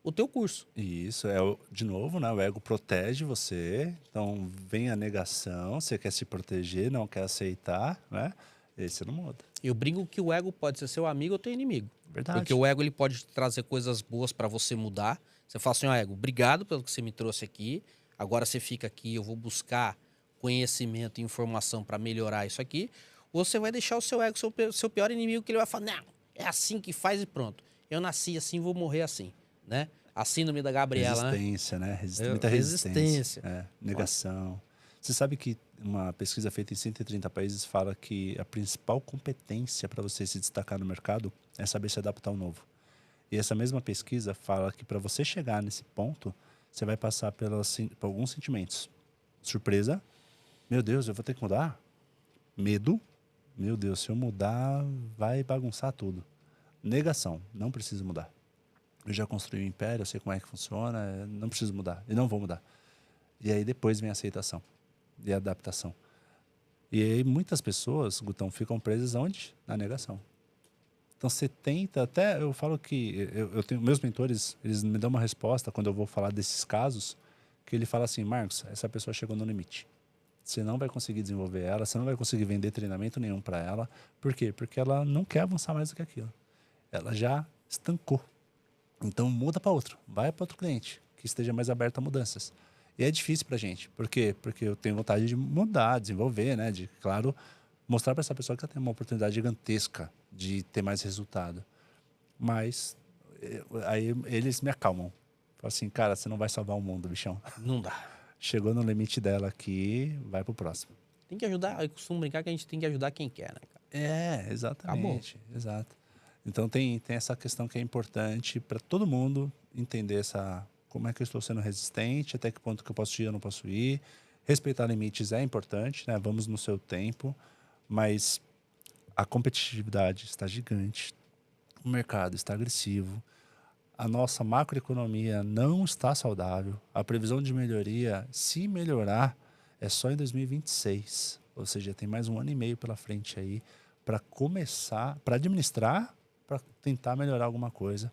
o teu curso. Isso, de novo, né? O ego protege você, então vem a negação, você quer se proteger, não quer aceitar, né? E você não muda. Eu brinco que o ego pode ser seu amigo ou teu inimigo. Verdade. Porque o ego, ele pode trazer coisas boas para você mudar. Você fala assim, ó, ego, obrigado pelo que você me trouxe aqui, agora você fica aqui, eu vou buscar conhecimento e informação para melhorar isso aqui. Ou você vai deixar o seu ego, seu pior inimigo, que ele vai falar, não, é assim que faz e pronto. Eu nasci assim, vou morrer assim, né? A síndrome da Gabriela, resistência, né? Muita resistência. Negação. Nossa. Você sabe que uma pesquisa feita em 130 países fala que a principal competência para você se destacar no mercado é saber se adaptar ao novo. E essa mesma pesquisa fala que para você chegar nesse ponto, você vai passar por alguns sentimentos. Surpresa. Meu Deus, eu vou ter que mudar? Medo. Meu Deus, se eu mudar, vai bagunçar tudo. Negação. Não preciso mudar. Eu já construí um império, eu sei como é que funciona, não preciso mudar, e não vou mudar. E aí depois vem a aceitação e a adaptação. E aí muitas pessoas, Gutão, ficam presas onde? Na negação. Então você tenta, até eu falo que, eu tenho meus mentores, eles me dão uma resposta quando eu vou falar desses casos, que ele fala assim, Marcos, essa pessoa chegou no limite. Você não vai conseguir desenvolver ela, você não vai conseguir vender treinamento nenhum para ela. Por quê? Porque ela não quer avançar mais do que aquilo. Ela já estancou. Então muda para outro, vai para outro cliente que esteja mais aberto a mudanças. E é difícil para a gente. Por quê? Porque eu tenho vontade de mudar, desenvolver, né? De, claro, mostrar para essa pessoa que ela tem uma oportunidade gigantesca de ter mais resultado. Mas aí eles me acalmam. Falam assim, cara, você não vai salvar o mundo, bichão. Não dá. Chegou no limite dela aqui, vai pro próximo. Tem que ajudar, eu costumo brincar que a gente tem que ajudar quem quer, né, cara? É, exatamente. Exato. Então tem essa questão que é importante para todo mundo entender como é que eu estou sendo resistente, até que ponto que eu posso ir ou não posso ir. Respeitar limites é importante, né? Vamos no seu tempo, mas a competitividade está gigante, o mercado está agressivo, a nossa macroeconomia não está saudável, a previsão de melhoria, se melhorar, é só em 2026. Ou seja, tem mais 1 ano e meio pela frente aí para começar, para administrar, para tentar melhorar alguma coisa.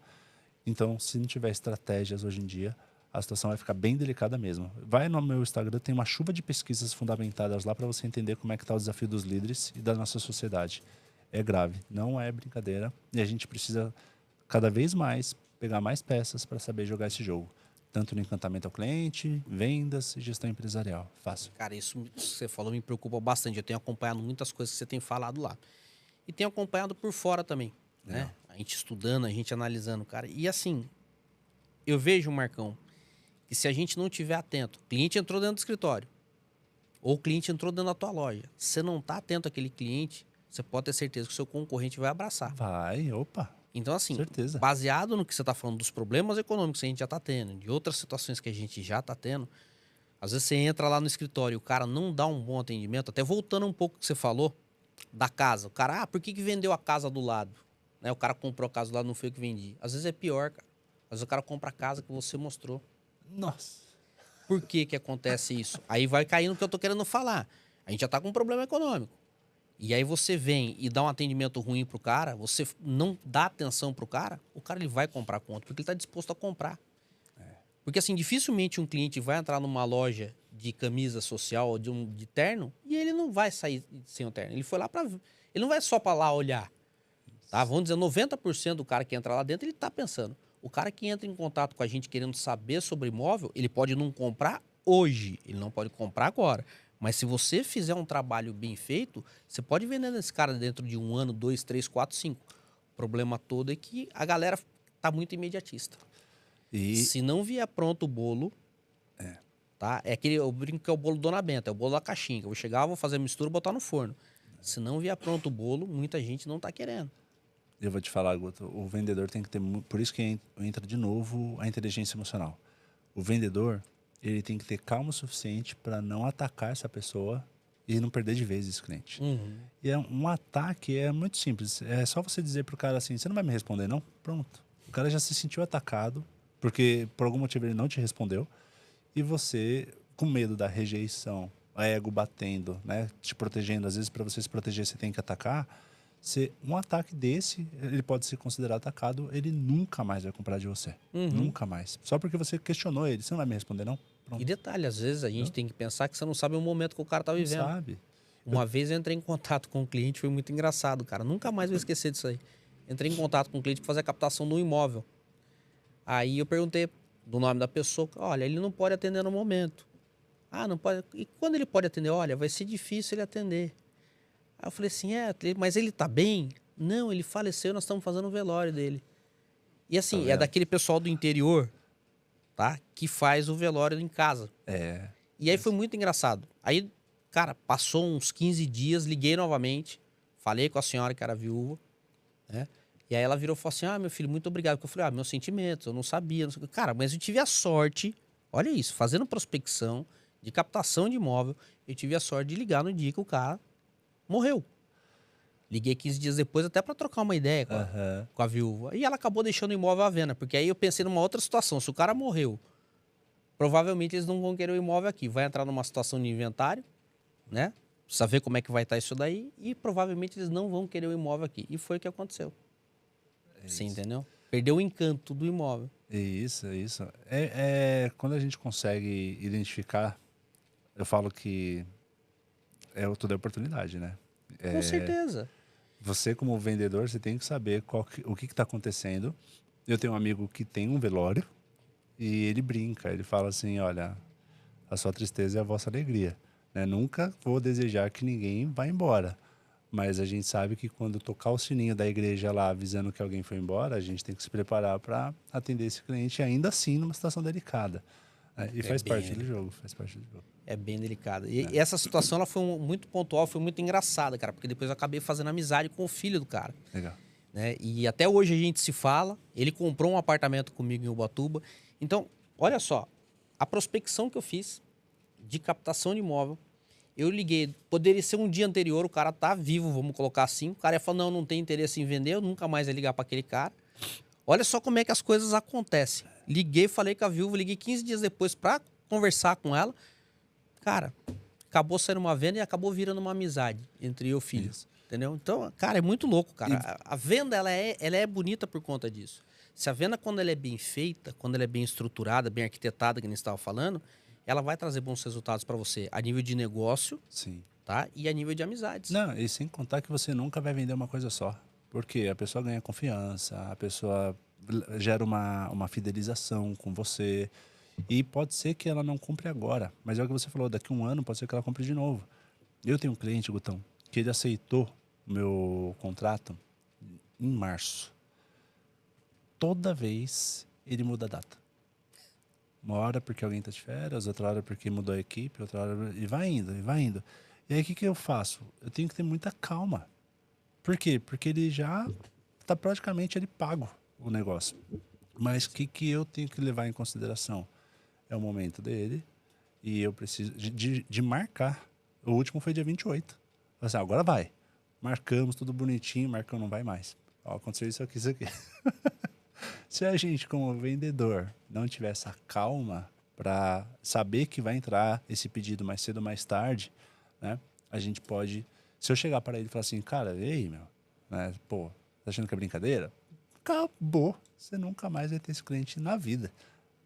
Então, se não tiver estratégias hoje em dia, a situação vai ficar bem delicada mesmo. Vai no meu Instagram, tem uma chuva de pesquisas fundamentadas lá para você entender como é que está o desafio dos líderes e da nossa sociedade. É grave, não é brincadeira. E a gente precisa cada vez mais pegar mais peças para saber jogar esse jogo. Tanto no encantamento ao cliente, vendas e gestão empresarial. Fácil. Cara, isso que você falou me preocupa bastante. Eu tenho acompanhado muitas coisas que você tem falado lá. E tenho acompanhado por fora também, né? A gente estudando, a gente analisando, cara. E assim, eu vejo, Marcão, que se a gente não tiver atento, o cliente entrou dentro do escritório, ou o cliente entrou dentro da tua loja, você não tá atento àquele cliente, você pode ter certeza que o seu concorrente vai abraçar. Vai, opa. Então, assim, certeza. Baseado no que você está falando dos problemas econômicos que a gente já está tendo, de outras situações que a gente já está tendo, às vezes você entra lá no escritório e o cara não dá um bom atendimento, até voltando um pouco que você falou da casa. O cara, por que vendeu a casa do lado? Né? O cara comprou a casa do lado, não foi o que vendi. Às vezes é pior, cara. Às vezes o cara compra a casa que você mostrou. Nossa. Por que que acontece isso? Aí vai cair no que eu tô querendo falar. A gente já tá com um problema econômico. E aí você vem e dá um atendimento ruim pro cara, você não dá atenção pro cara, o cara ele vai comprar com outro, porque ele tá disposto a comprar. Porque assim, dificilmente um cliente vai entrar numa loja de camisa social ou de terno e ele não vai sair sem o terno. Ele foi lá para, ele não vai só para lá olhar. Tá? Vamos dizer, 90% do cara que entra lá dentro, ele tá pensando. O cara que entra em contato com a gente querendo saber sobre imóvel, ele pode não comprar hoje, ele não pode comprar agora. Mas se você fizer um trabalho bem feito, você pode vender esse cara dentro de 1 ano, 2, 3, 4, 5. O problema todo é que a galera tá muito imediatista. E Se não vier pronto o bolo, tá? É aquele, eu brinco que é o bolo Dona Benta, é o bolo da caixinha. Eu vou chegar, vou fazer a mistura e botar no forno. Se não vier pronto o bolo, muita gente não tá querendo. eu vou te falar, Guto, o vendedor tem que ter... Por isso que entra de novo a inteligência emocional. O vendedor, ele tem que ter calma o suficiente para não atacar essa pessoa e não perder de vez esse cliente. E um ataque é muito simples. É só você dizer pro cara assim, você não vai me responder, não? Pronto. O cara já se sentiu atacado, porque por algum motivo ele não te respondeu. E você, com medo da rejeição, a ego batendo, né, te protegendo. Às vezes, para você se proteger, você tem que atacar. Um ataque desse, ele pode ser considerado atacado, ele nunca mais vai comprar de você. Nunca mais. Só porque você questionou ele. Você não vai me responder, não? Pronto. E detalhe, às vezes a gente tem que pensar que você não sabe o momento que o cara tá vivendo. Não sabe. Uma vez eu entrei em contato com um cliente, foi muito engraçado, cara. Nunca mais vou esquecer disso aí. Entrei em contato com um cliente para fazer a captação de um imóvel. Aí eu perguntei do nome da pessoa, olha, ele não pode atender no momento. Ah, não pode. E quando ele pode atender? Olha, vai ser difícil ele atender. Aí eu falei assim, mas ele tá bem? Não, ele faleceu, nós estamos fazendo o velório dele. E assim, é daquele pessoal do interior, tá? Que faz o velório em casa. E aí foi muito engraçado. Aí, cara, passou uns 15 dias, liguei novamente, falei com a senhora que era viúva, né? E aí ela virou e falou assim, meu filho, muito obrigado. Porque eu falei, meus sentimentos, eu não sabia. Não sei... Cara, mas eu tive a sorte, olha isso, fazendo prospecção de captação de imóvel, eu tive a sorte de ligar no dia que o cara morreu. Liguei 15 dias depois até para trocar uma ideia com a viúva. E ela acabou deixando o imóvel à venda, porque aí eu pensei numa outra situação. Se o cara morreu, provavelmente eles não vão querer o imóvel aqui. Vai entrar numa situação de inventário, né? Precisa ver como é que vai estar isso daí. E provavelmente eles não vão querer o imóvel aqui. E foi o que aconteceu. Você entendeu? Perdeu o encanto do imóvel. Isso. Quando a gente consegue identificar, eu falo que tudo é oportunidade, né? Com certeza. Você, como vendedor, você tem que saber o que está acontecendo Eu tenho um amigo que tem um velório e ele brinca, ele fala assim, olha, a sua tristeza é a vossa alegria, né? Nunca vou desejar que ninguém vá embora, mas a gente sabe que quando tocar o sininho da igreja lá avisando que alguém foi embora, a gente tem que se preparar para atender esse cliente ainda assim numa situação delicada. Né? E É faz bem, parte do jogo, faz parte do jogo. é bem delicado. E essa situação ela foi muito pontual, foi muito engraçada, cara, porque depois eu acabei fazendo amizade com o filho do cara. Legal. Né? E até hoje a gente se fala. Ele comprou um apartamento comigo em Ubatuba. Então, olha só, a prospecção que eu fiz de captação de imóvel, eu liguei, poderia ser um dia anterior, o cara tá vivo, vamos colocar assim. O cara ia falar, não tem interesse em vender, eu nunca mais ia ligar para aquele cara. Olha só como é que as coisas acontecem. Liguei, falei com a viúva, liguei 15 dias depois para conversar com ela. Cara, acabou sendo uma venda e acabou virando uma amizade entre eu e o filho. Isso. Entendeu? Então, cara, é muito louco, cara. A venda, ela é bonita por conta disso. Se a venda, quando ela é bem feita, quando ela é bem estruturada, bem arquitetada, que a gente estava falando, ela vai trazer bons resultados para você a nível de negócio, Sim. tá? E a nível de amizades. Não, e sem contar que você nunca vai vender uma coisa só. Porque a pessoa ganha confiança, a pessoa gera uma fidelização com você. E pode ser que ela não compre agora, mas é o que você falou, daqui a um ano pode ser que ela compre de novo. Eu tenho um cliente, Gutão, que ele aceitou o meu contrato em março. Toda vez ele muda a data. Uma hora porque alguém está de férias, outra hora porque mudou a equipe, outra hora... E vai indo, e vai indo. E aí o que eu faço? Eu tenho que ter muita calma. Por quê? Porque ele já está praticamente ele pago o negócio. Mas o que eu tenho que levar em consideração? É o momento dele e eu preciso de marcar. O último foi dia 28. Assim, agora vai. Marcamos tudo bonitinho, marcou, não vai mais. Ó, aconteceu isso aqui, isso aqui. Se a gente, como vendedor, não tiver essa calma para saber que vai entrar esse pedido mais cedo ou mais tarde, né? A gente pode... Se eu chegar para ele e falar assim, cara, ei, meu, né? Pô, tá achando que é brincadeira? Acabou. Você nunca mais vai ter esse cliente na vida.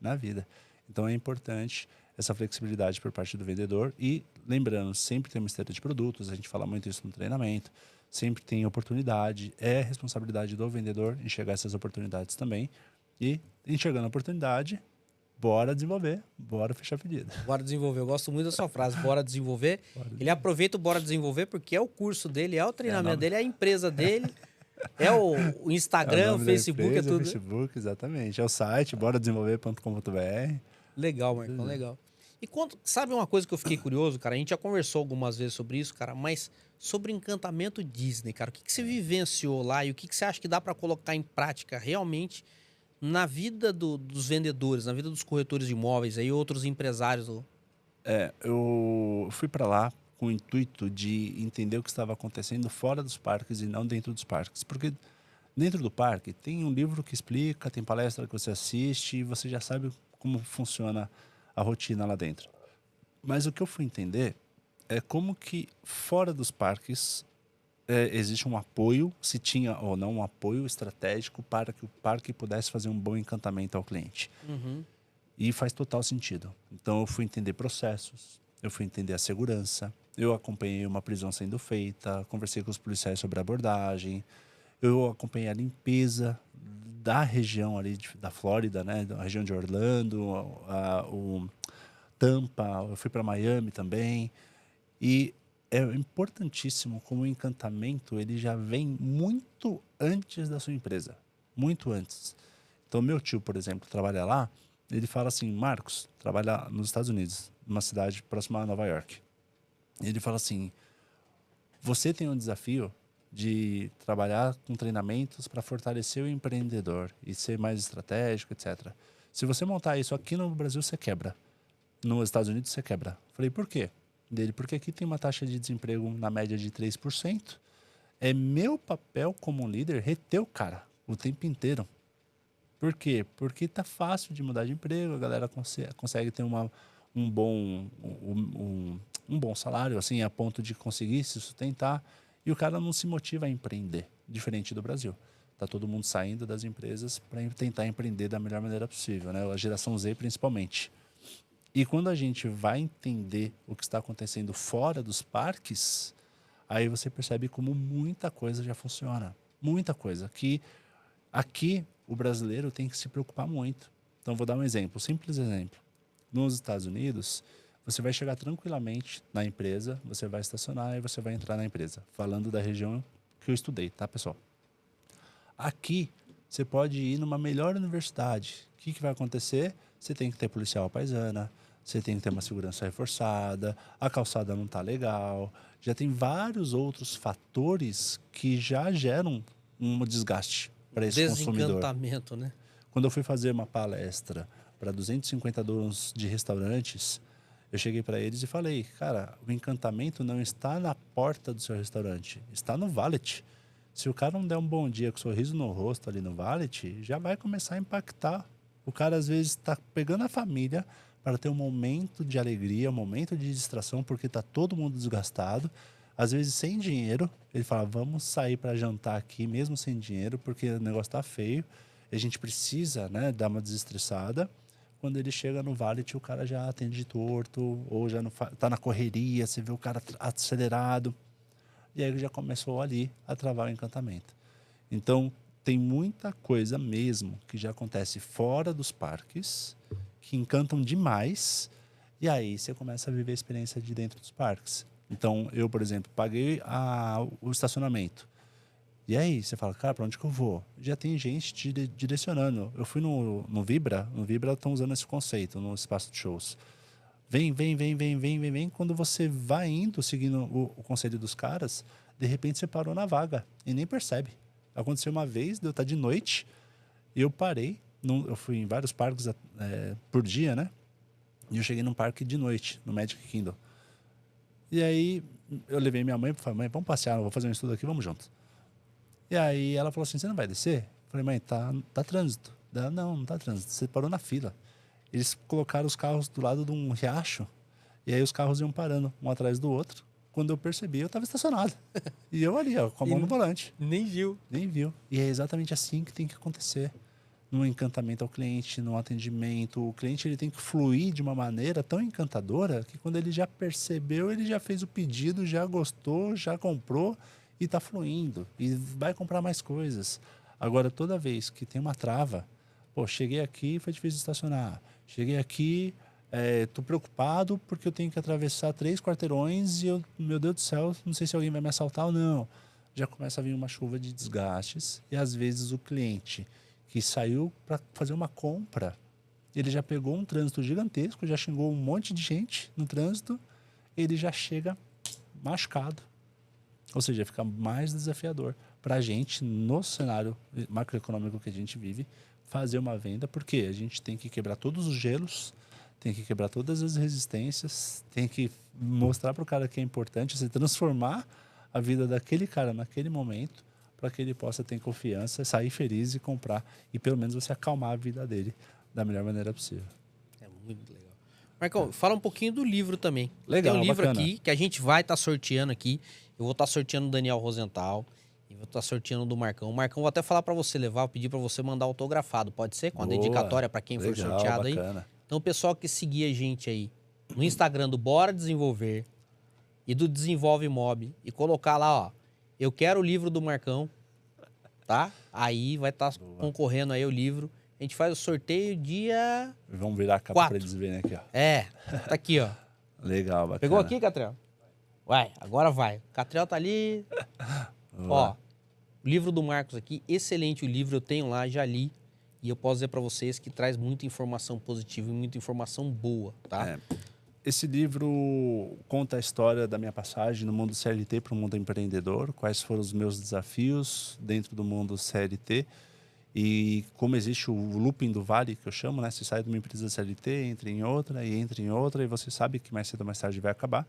Na vida. Então é importante essa flexibilidade por parte do vendedor e lembrando, sempre tem uma esteira de produtos, a gente fala muito isso no treinamento, sempre tem oportunidade, é responsabilidade do vendedor enxergar essas oportunidades também e enxergando a oportunidade, bora desenvolver, bora fechar pedido. Bora desenvolver. Eu gosto muito da sua frase, bora desenvolver. Ele aproveita o bora desenvolver porque é o curso dele, é o treinamento dele, é a empresa dele, é o Instagram, o Facebook, empresa, é tudo. Facebook, exatamente. É o site boradesenvolver.com.br. Legal, Marcão, legal. E sabe uma coisa que eu fiquei curioso, cara? A gente já conversou algumas vezes sobre isso, cara, mas sobre Encantamento Disney, cara, o que você vivenciou lá e o que você acha que dá para colocar em prática realmente na vida dos vendedores, na vida dos corretores de imóveis aí, outros empresários? Eu fui para lá com o intuito de entender o que estava acontecendo fora dos parques e não dentro dos parques. Porque dentro do parque tem um livro que explica, tem palestra que você assiste e você já sabe como funciona a rotina lá dentro. Mas o que eu fui entender é como que fora dos parques existe um apoio, se tinha ou não um apoio estratégico para que o parque pudesse fazer um bom encantamento ao cliente. Uhum. E faz total sentido. Então eu fui entender processos, eu fui entender a segurança, eu acompanhei uma prisão sendo feita, conversei com os policiais sobre a abordagem, eu acompanhei a limpeza da região ali da Flórida, né, da região de Orlando, o Tampa, eu fui para Miami também. E é importantíssimo como o encantamento ele já vem muito antes da sua empresa, muito antes. Então meu tio, por exemplo, trabalha lá, ele fala assim, Marcos, trabalha nos Estados Unidos, numa cidade próxima a Nova York. Ele fala assim, você tem um desafio de trabalhar com treinamentos para fortalecer o empreendedor e ser mais estratégico, etc. Se você montar isso aqui no Brasil, você quebra. Nos Estados Unidos, você quebra. Falei, por quê? Dele, porque aqui tem uma taxa de desemprego na média de 3%. É meu papel como líder reter o cara o tempo inteiro. Por quê? Porque tá fácil de mudar de emprego, a galera consegue ter um bom salário, assim, a ponto de conseguir se sustentar, e o cara não se motiva a empreender, diferente do Brasil. Tá todo mundo saindo das empresas para tentar empreender da melhor maneira possível, né? A geração Z principalmente. E quando a gente vai entender o que está acontecendo fora dos parques, aí você percebe como muita coisa já funciona. Muita coisa. Que aqui o brasileiro tem que se preocupar muito. Então, vou dar um exemplo, um simples exemplo. Nos Estados Unidos, você vai chegar tranquilamente na empresa, você vai estacionar e você vai entrar na empresa. Falando da região que eu estudei, tá, pessoal? Aqui, você pode ir numa melhor universidade. O que vai acontecer? Você tem que ter policial à paisana, você tem que ter uma segurança reforçada, a calçada não está legal. Já tem vários outros fatores que já geram um desgaste para esse consumidor. Desencantamento, né? Quando eu fui fazer uma palestra para 250 donos de restaurantes, eu cheguei para eles e falei, cara, o encantamento não está na porta do seu restaurante, está no valet. Se o cara não der um bom dia com um sorriso no rosto ali no valet, já vai começar a impactar. O cara, às vezes, está pegando a família para ter um momento de alegria, um momento de distração, porque está todo mundo desgastado. Às vezes, sem dinheiro, ele fala, vamos sair para jantar aqui, mesmo sem dinheiro, porque o negócio está feio. A gente precisa, né, dar uma desestressada. Quando ele chega no valet, o cara já atende torto, ou já está na correria, você vê o cara acelerado. E aí ele já começou ali a travar o encantamento. Então, tem muita coisa mesmo que já acontece fora dos parques, que encantam demais, e aí você começa a viver a experiência de dentro dos parques. Então, eu, por exemplo, paguei o estacionamento. E aí, você fala, cara, para onde que eu vou? Já tem gente te direcionando. Eu fui no Vibra estão usando esse conceito no espaço de shows. Vem. Quando você vai indo, seguindo o conselho dos caras, de repente você parou na vaga e nem percebe. Aconteceu uma vez, deu estar de noite, e eu parei. Eu fui em vários parques por dia, né? E eu cheguei num parque de noite, no Magic Kingdom. E aí eu levei minha mãe e falei, mãe, vamos passear, eu vou fazer um estudo aqui, vamos juntos. E aí ela falou assim, você não vai descer? Eu falei, mãe, tá trânsito. Ela, não tá trânsito, você parou na fila. Eles colocaram os carros do lado de um riacho, e aí os carros iam parando, um atrás do outro. Quando eu percebi, eu estava estacionado. E eu ali, ó, com a mão no volante. Nem viu. Nem viu. E é exatamente assim que tem que acontecer. No encantamento ao cliente, no atendimento. O cliente ele tem que fluir de uma maneira tão encantadora que quando ele já percebeu, ele já fez o pedido, já gostou, já comprou e está fluindo. E vai comprar mais coisas. Agora, toda vez que tem uma trava, pô, cheguei aqui, foi difícil estacionar. Cheguei aqui, tô preocupado porque eu tenho que atravessar 3 quarteirões e meu Deus do céu, não sei se alguém vai me assaltar ou não. Já começa a vir uma chuva de desgastes e às vezes o cliente que saiu para fazer uma compra, ele já pegou um trânsito gigantesco, já xingou um monte de gente no trânsito, ele já chega machucado. Ou seja, fica mais desafiador para a gente, no cenário macroeconômico que a gente vive, fazer uma venda, porque a gente tem que quebrar todos os gelos, tem que quebrar todas as resistências, tem que mostrar para o cara que é importante, você transformar a vida daquele cara naquele momento, para que ele possa ter confiança, sair feliz e comprar, e pelo menos você acalmar a vida dele da melhor maneira possível. É muito legal. Marcão, fala um pouquinho do livro também. Legal, tem um livro bacana. aqui que a gente vai estar sorteando aqui. Eu vou estar sorteando do Daniel Rosenthal. E vou estar sorteando do Marcão. O Marcão, vou até falar para você levar, vou pedir para você mandar autografado. Pode ser? Com a dedicatória para quem for sorteado bacana. aí. Então, o pessoal que seguir a gente aí no Instagram do Bora Desenvolver e do Desenvolve Mob e colocar lá, ó, eu quero o livro do Marcão, tá? Aí vai estar concorrendo aí o livro. A gente faz o sorteio dia... Vamos virar a capa para eles verem aqui, ó. Tá aqui, ó. Legal, bacana. Pegou aqui, Catriel? Vai, agora vai. O Catriel tá ali. Ó, o livro do Marcos aqui, excelente o livro, eu tenho lá, já li. E eu posso dizer para vocês que traz muita informação positiva e muita informação boa, tá? Esse livro conta a história da minha passagem no mundo CLT para o mundo empreendedor, quais foram os meus desafios dentro do mundo CLT e como existe o looping do vale, que eu chamo, né? Você sai de uma empresa CLT, entra em outra e você sabe que mais cedo ou mais tarde vai acabar.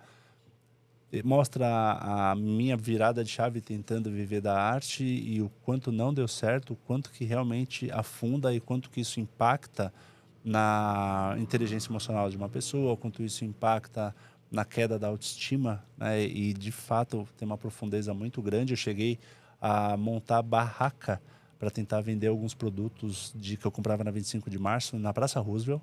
Mostra a minha virada de chave tentando viver da arte e o quanto não deu certo, o quanto que realmente afunda e quanto que isso impacta na inteligência emocional de uma pessoa, o quanto isso impacta na queda da autoestima, né? E de fato tem uma profundeza muito grande. Eu cheguei a montar barraca para tentar vender alguns produtos que eu comprava na 25 de março, na Praça Roosevelt,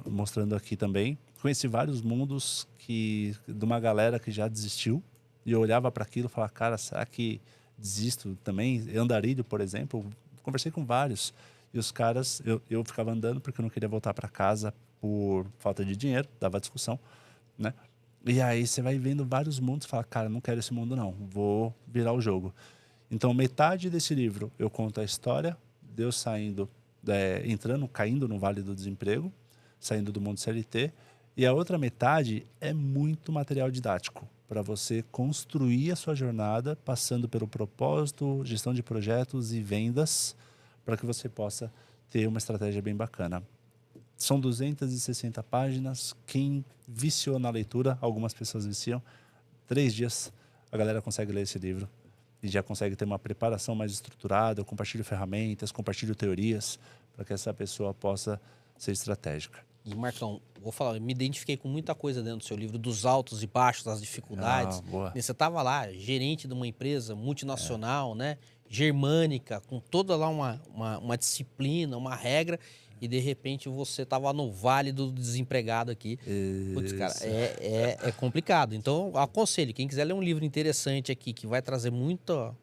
mostrando aqui também. Conheci vários mundos de uma galera que já desistiu, e eu olhava para aquilo e falava, cara, será que desisto também? Andarilho, por exemplo, conversei com vários. E os caras, eu ficava andando porque eu não queria voltar para casa por falta de dinheiro, dava discussão, né? E aí você vai vendo vários mundos e fala, cara, não quero esse mundo não, vou virar o jogo. Então, metade desse livro eu conto a história de eu saindo, caindo no Vale do Desemprego, saindo do mundo CLT, e a outra metade é muito material didático para você construir a sua jornada, passando pelo propósito, gestão de projetos e vendas, para que você possa ter uma estratégia bem bacana. São 260 páginas. Quem viciou na leitura, algumas pessoas viciam, 3 dias a galera consegue ler esse livro e já consegue ter uma preparação mais estruturada. Eu compartilho ferramentas, compartilho teorias para que essa pessoa possa ser estratégica. E, Marcão, vou falar, eu me identifiquei com muita coisa dentro do seu livro, dos altos e baixos, das dificuldades. Boa. Você estava lá, gerente de uma empresa multinacional, né? Germânica, com toda lá uma disciplina, uma regra, e de repente você estava no vale do desempregado aqui. Putz, cara, é complicado. Então, aconselho, quem quiser ler um livro interessante aqui, que vai trazer muita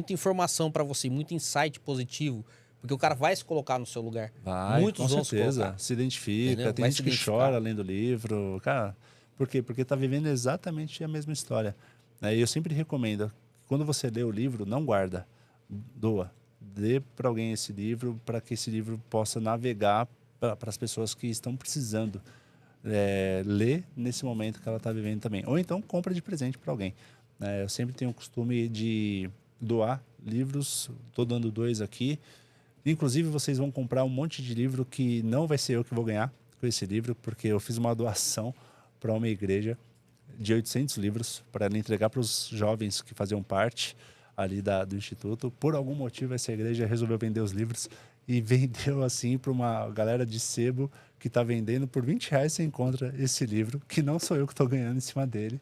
informação para você, muito insight positivo, porque o cara vai se colocar no seu lugar. Vai, Muitos com vão certeza. se colocar. Se identifica. Entendeu? Tem Vai gente se que identificar. chora lendo o livro. Cara, por quê? Porque está vivendo exatamente a mesma história. E eu sempre recomendo, quando você lê o livro, não guarda, doa. Dê para alguém esse livro, para que esse livro possa navegar para as pessoas que estão precisando ler nesse momento que ela está vivendo também. Ou então compra de presente para alguém. Eu sempre tenho o costume de doar livros. Estou dando 2 aqui. Inclusive, vocês vão comprar um monte de livro que não vai ser eu que vou ganhar com esse livro, porque eu fiz uma doação para uma igreja de 800 livros para ela entregar para os jovens que faziam parte ali do Instituto. Por algum motivo, essa igreja resolveu vender os livros e vendeu assim para uma galera de sebo que está vendendo por R$20. Você encontra esse livro, que não sou eu que estou ganhando em cima dele.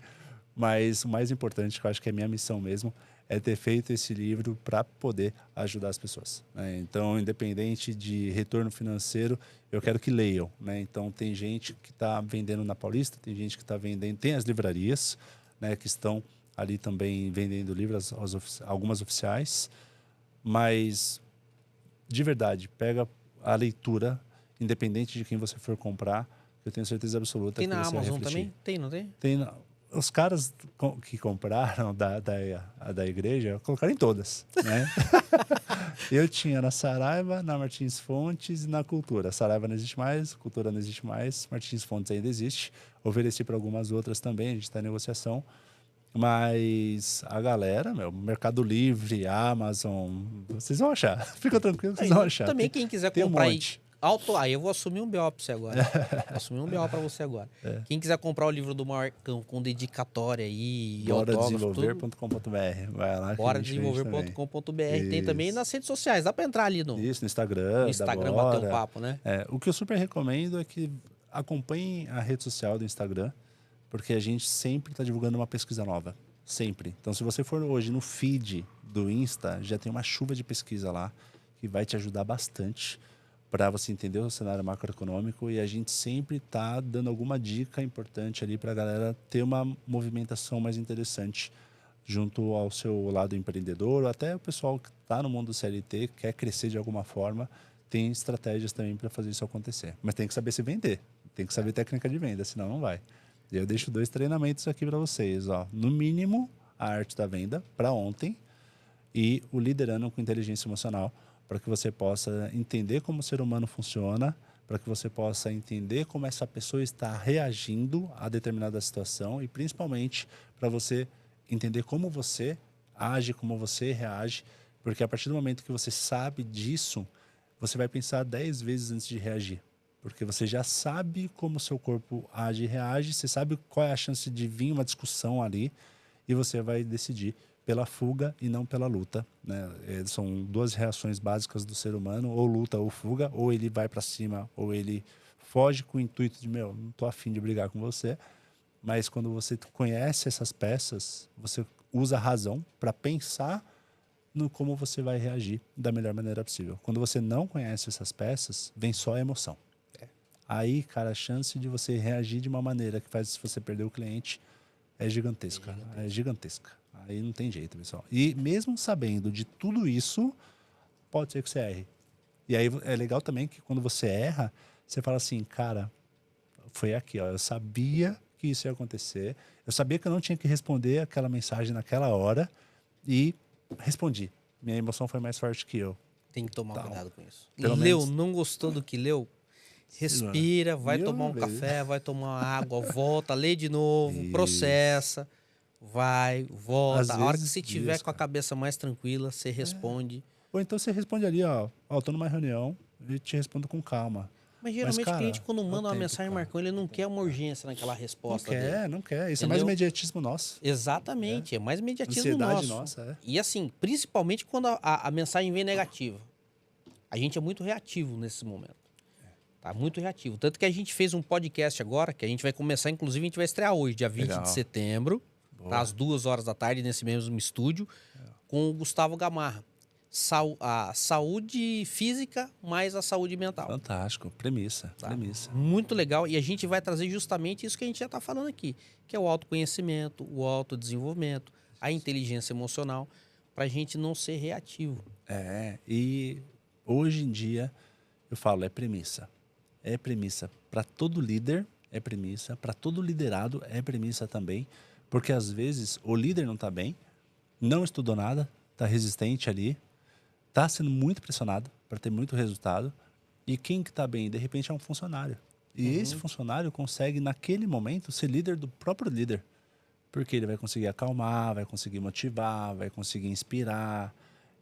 Mas o mais importante, que eu acho que é minha missão mesmo, é ter feito esse livro para poder ajudar as pessoas. Então, independente de retorno financeiro, eu quero que leiam. Então, tem gente que está vendendo na Paulista, tem gente que está vendendo... Tem as livrarias, que estão ali também vendendo livros, algumas oficiais. Mas, de verdade, pega a leitura, independente de quem você for comprar, eu tenho certeza absoluta que você vai refletir. Tem na Amazon também? Tem, não tem? Tem. Os caras que compraram da igreja colocaram em todas, né? Eu tinha na Saraiva, na Martins Fontes e na Cultura. Saraiva não existe mais, Cultura não existe mais, Martins Fontes ainda existe. Ofereci para algumas outras também, a gente está em negociação. Mas a galera, Mercado Livre, Amazon, vocês vão achar. Fica tranquilo, vocês vão achar. Também quem quiser comprar aí. Aí eu vou assumir um BO para você agora. Vou assumir um BO para você agora. Quem quiser comprar o livro do Marcão com dedicatória aí, boradesenvolver.com.br. Vai lá. Boradesenvolver.com.br. Tem também nas redes sociais. Dá para entrar ali no Instagram. No Instagram bater um papo, né? O que eu super recomendo é que acompanhem a rede social do Instagram, porque a gente sempre está divulgando uma pesquisa nova. Sempre. Então, se você for hoje no feed do Insta, já tem uma chuva de pesquisa lá que vai te ajudar bastante para você entender o cenário macroeconômico, e a gente sempre está dando alguma dica importante ali para a galera ter uma movimentação mais interessante junto ao seu lado empreendedor, ou até o pessoal que está no mundo do CLT, quer crescer de alguma forma, tem estratégias também para fazer isso acontecer. Mas tem que saber se vender, tem que saber técnica de venda, senão não vai. E eu deixo 2 treinamentos aqui para vocês. No mínimo, a arte da venda para ontem e o liderando com inteligência emocional, para que você possa entender como o ser humano funciona, para que você possa entender como essa pessoa está reagindo a determinada situação e, principalmente, para você entender como você age, como você reage, porque a partir do momento que você sabe disso, você vai pensar 10 vezes antes de reagir, porque você já sabe como o seu corpo age e reage, você sabe qual é a chance de vir uma discussão ali e você vai decidir pela fuga e não pela luta, né? São 2 reações básicas do ser humano, ou luta ou fuga, ou ele vai para cima, ou ele foge com o intuito de, não tô afim de brigar com você. Mas quando você conhece essas peças, você usa a razão para pensar no como você vai reagir da melhor maneira possível. Quando você não conhece essas peças, vem só a emoção. Aí, cara, a chance de você reagir de uma maneira que faz você perder o cliente é gigantesca. É gigantesca. Aí não tem jeito, pessoal. E mesmo sabendo de tudo isso, pode ser que você erre. E aí é legal também que quando você erra, você fala assim, cara, foi aqui, ó, eu sabia que isso ia acontecer, eu sabia que eu não tinha que responder aquela mensagem naquela hora e respondi. Minha emoção foi mais forte que eu. Tem que tomar Tal. cuidado com isso. Pelo Leu, menos- não gostou do que leu? Respira, vai Mil tomar um vezes. café, vai tomar uma água, volta, lê de novo, Isso. processa, vai, volta. Às A hora que vezes, você tiver isso, com a cara. cabeça mais tranquila, você responde. Ou então você responde ali, ó, tô numa reunião e te respondo com calma. Mas geralmente cara, o cliente, quando é o manda uma tempo, mensagem, cara. Marcão, ele não quer uma urgência naquela Não resposta dele. quer, não quer. Isso é Entendeu? mais imediatismo nosso. Exatamente, é mais imediatismo Ansiedade nosso. nossa, é. E assim, principalmente quando a mensagem vem negativa. A gente é muito reativo nesse momento. Tá muito reativo. Tanto que a gente fez um podcast agora, que a gente vai começar, inclusive, a gente vai estrear hoje, dia 20 Legal. de setembro, Boa. tá, às 2h da tarde, nesse mesmo estúdio, com o Gustavo Gamarra. A saúde física mais a saúde mental. Fantástico. Premissa, Tá? premissa. Muito legal. E a gente vai trazer justamente isso que a gente já está falando aqui, que é o autoconhecimento, o autodesenvolvimento, a inteligência emocional, para a gente não ser reativo. E hoje em dia, eu falo, é premissa. É premissa para todo líder, é premissa. Para todo liderado, é premissa também. Porque às vezes o líder não está bem, não estudou nada, está resistente ali, está sendo muito pressionado para ter muito resultado. E quem que está bem, de repente, é um funcionário. E esse funcionário consegue, naquele momento, ser líder do próprio líder. Porque ele vai conseguir acalmar, vai conseguir motivar, vai conseguir inspirar.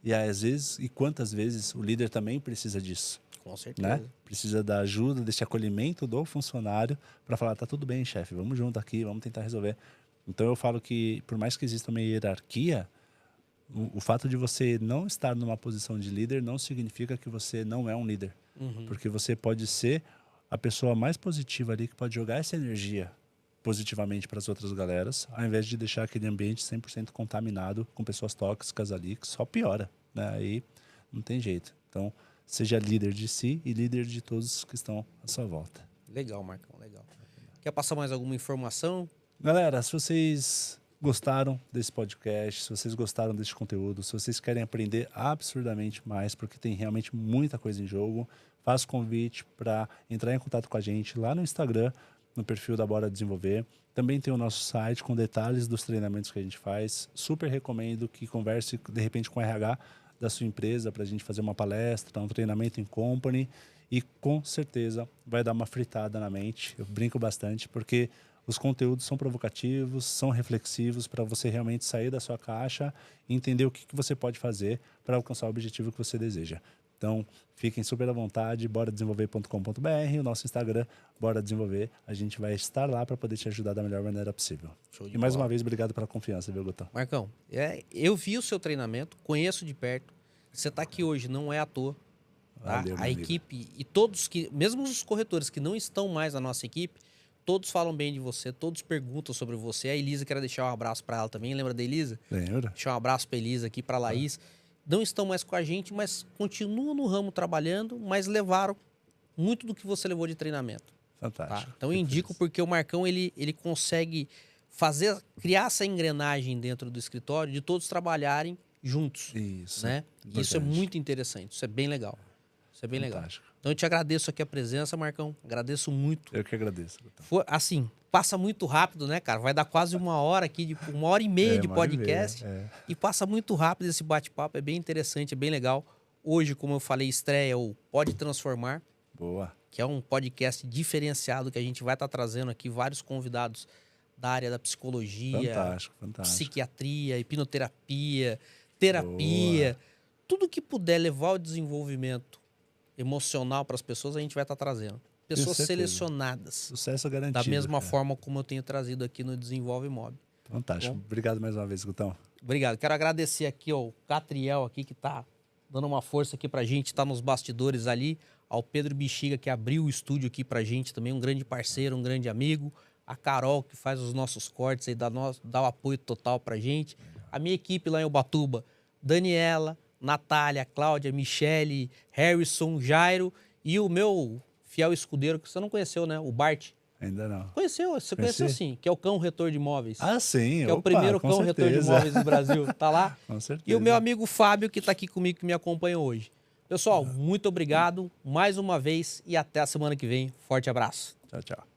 E às vezes, e quantas vezes, o líder também precisa disso. Com certeza. Né? Precisa da ajuda, desse acolhimento do funcionário para falar, tá tudo bem, chefe, vamos junto aqui, vamos tentar resolver. Então eu falo que, por mais que exista uma hierarquia, o fato de você não estar numa posição de líder não significa que você não é um líder. Porque você pode ser a pessoa mais positiva ali que pode jogar essa energia positivamente para as outras galeras, ao invés de deixar aquele ambiente 100% contaminado com pessoas tóxicas ali, que só piora, né? Aí não tem jeito. Então, seja líder de si e líder de todos que estão à sua volta. Legal, Marcão, legal. Quer passar mais alguma informação? Galera, se vocês gostaram desse podcast, se vocês gostaram desse conteúdo, se vocês querem aprender absurdamente mais, porque tem realmente muita coisa em jogo, faço convite para entrar em contato com a gente lá no Instagram, no perfil da Bora Desenvolver. Também tem o nosso site com detalhes dos treinamentos que a gente faz. Super recomendo que converse, de repente, com o RH da sua empresa para a gente fazer uma palestra, um treinamento em company. E com certeza vai dar uma fritada na mente. Eu brinco bastante porque os conteúdos são provocativos, são reflexivos para você realmente sair da sua caixa e entender o que você pode fazer para alcançar o objetivo que você deseja. Então, fiquem super à vontade, boradesenvolver.com.br, o nosso Instagram, Bora Desenvolver. A gente vai estar lá para poder te ajudar da melhor maneira possível. Show de E mais bola. uma vez, obrigado pela confiança, viu, Gutão? Marcão, eu vi o seu treinamento, conheço de perto. Você está aqui hoje, não é à toa. Tá? Valeu, meu A amigo. equipe e todos que, mesmo os corretores que não estão mais na nossa equipe, todos falam bem de você, todos perguntam sobre você. A Elisa, quero deixar um abraço para ela também. Lembra da Elisa? Lembra? Deixar um abraço para Elisa aqui, para Laís. Não estão mais com a gente, mas continuam no ramo trabalhando, mas levaram muito do que você levou de treinamento. Tá? Fantástico. Então eu indico porque o Marcão ele consegue criar essa engrenagem dentro do escritório de todos trabalharem juntos. Isso. Né? E isso é Importante. muito interessante, isso é bem legal. Isso é bem legal. Fantástico. Então eu te agradeço aqui a presença, Marcão. Agradeço muito. Eu que agradeço, Gutão. Assim, passa muito rápido, né, cara? Vai dar quase 1 hora aqui, 1h30 de 1 hora e podcast. meia, E passa muito rápido esse bate-papo. É bem interessante, é bem legal. Hoje, como eu falei, estreia o Pode Transformar, Boa. que é um podcast diferenciado que a gente vai estar trazendo aqui vários convidados da área da psicologia, Fantástico, fantástico. psiquiatria, hipnoterapia, terapia. Tudo que puder levar ao desenvolvimento emocional para as pessoas, a gente vai estar trazendo. Pessoas certeza. selecionadas. Sucesso garantido. Da mesma cara. forma como eu tenho trazido aqui no Desenvolve Mob. Fantástico. Bom. Obrigado mais uma vez, Gutão. Obrigado. Quero agradecer aqui ao Catriel aqui que tá dando uma força aqui pra gente, tá nos bastidores ali, ao Pedro Bexiga que abriu o estúdio aqui pra gente também, um grande parceiro, um grande amigo, a Carol que faz os nossos cortes aí, dá o apoio total pra gente, a minha equipe lá em Ubatuba, Daniela, Natália, Cláudia, Michele, Harrison, Jairo e o meu fiel escudeiro que você não conheceu, né? O Bart. Ainda não. Você conheceu sim, que é o Cão Retor de Imóveis. Ah, sim. Que é o primeiro Cão Retor de Imóveis do Brasil. Tá lá? Com certeza. E o meu amigo Fábio, que tá aqui comigo, que me acompanha hoje. Pessoal, muito obrigado mais uma vez e até a semana que vem. Forte abraço. Tchau, tchau.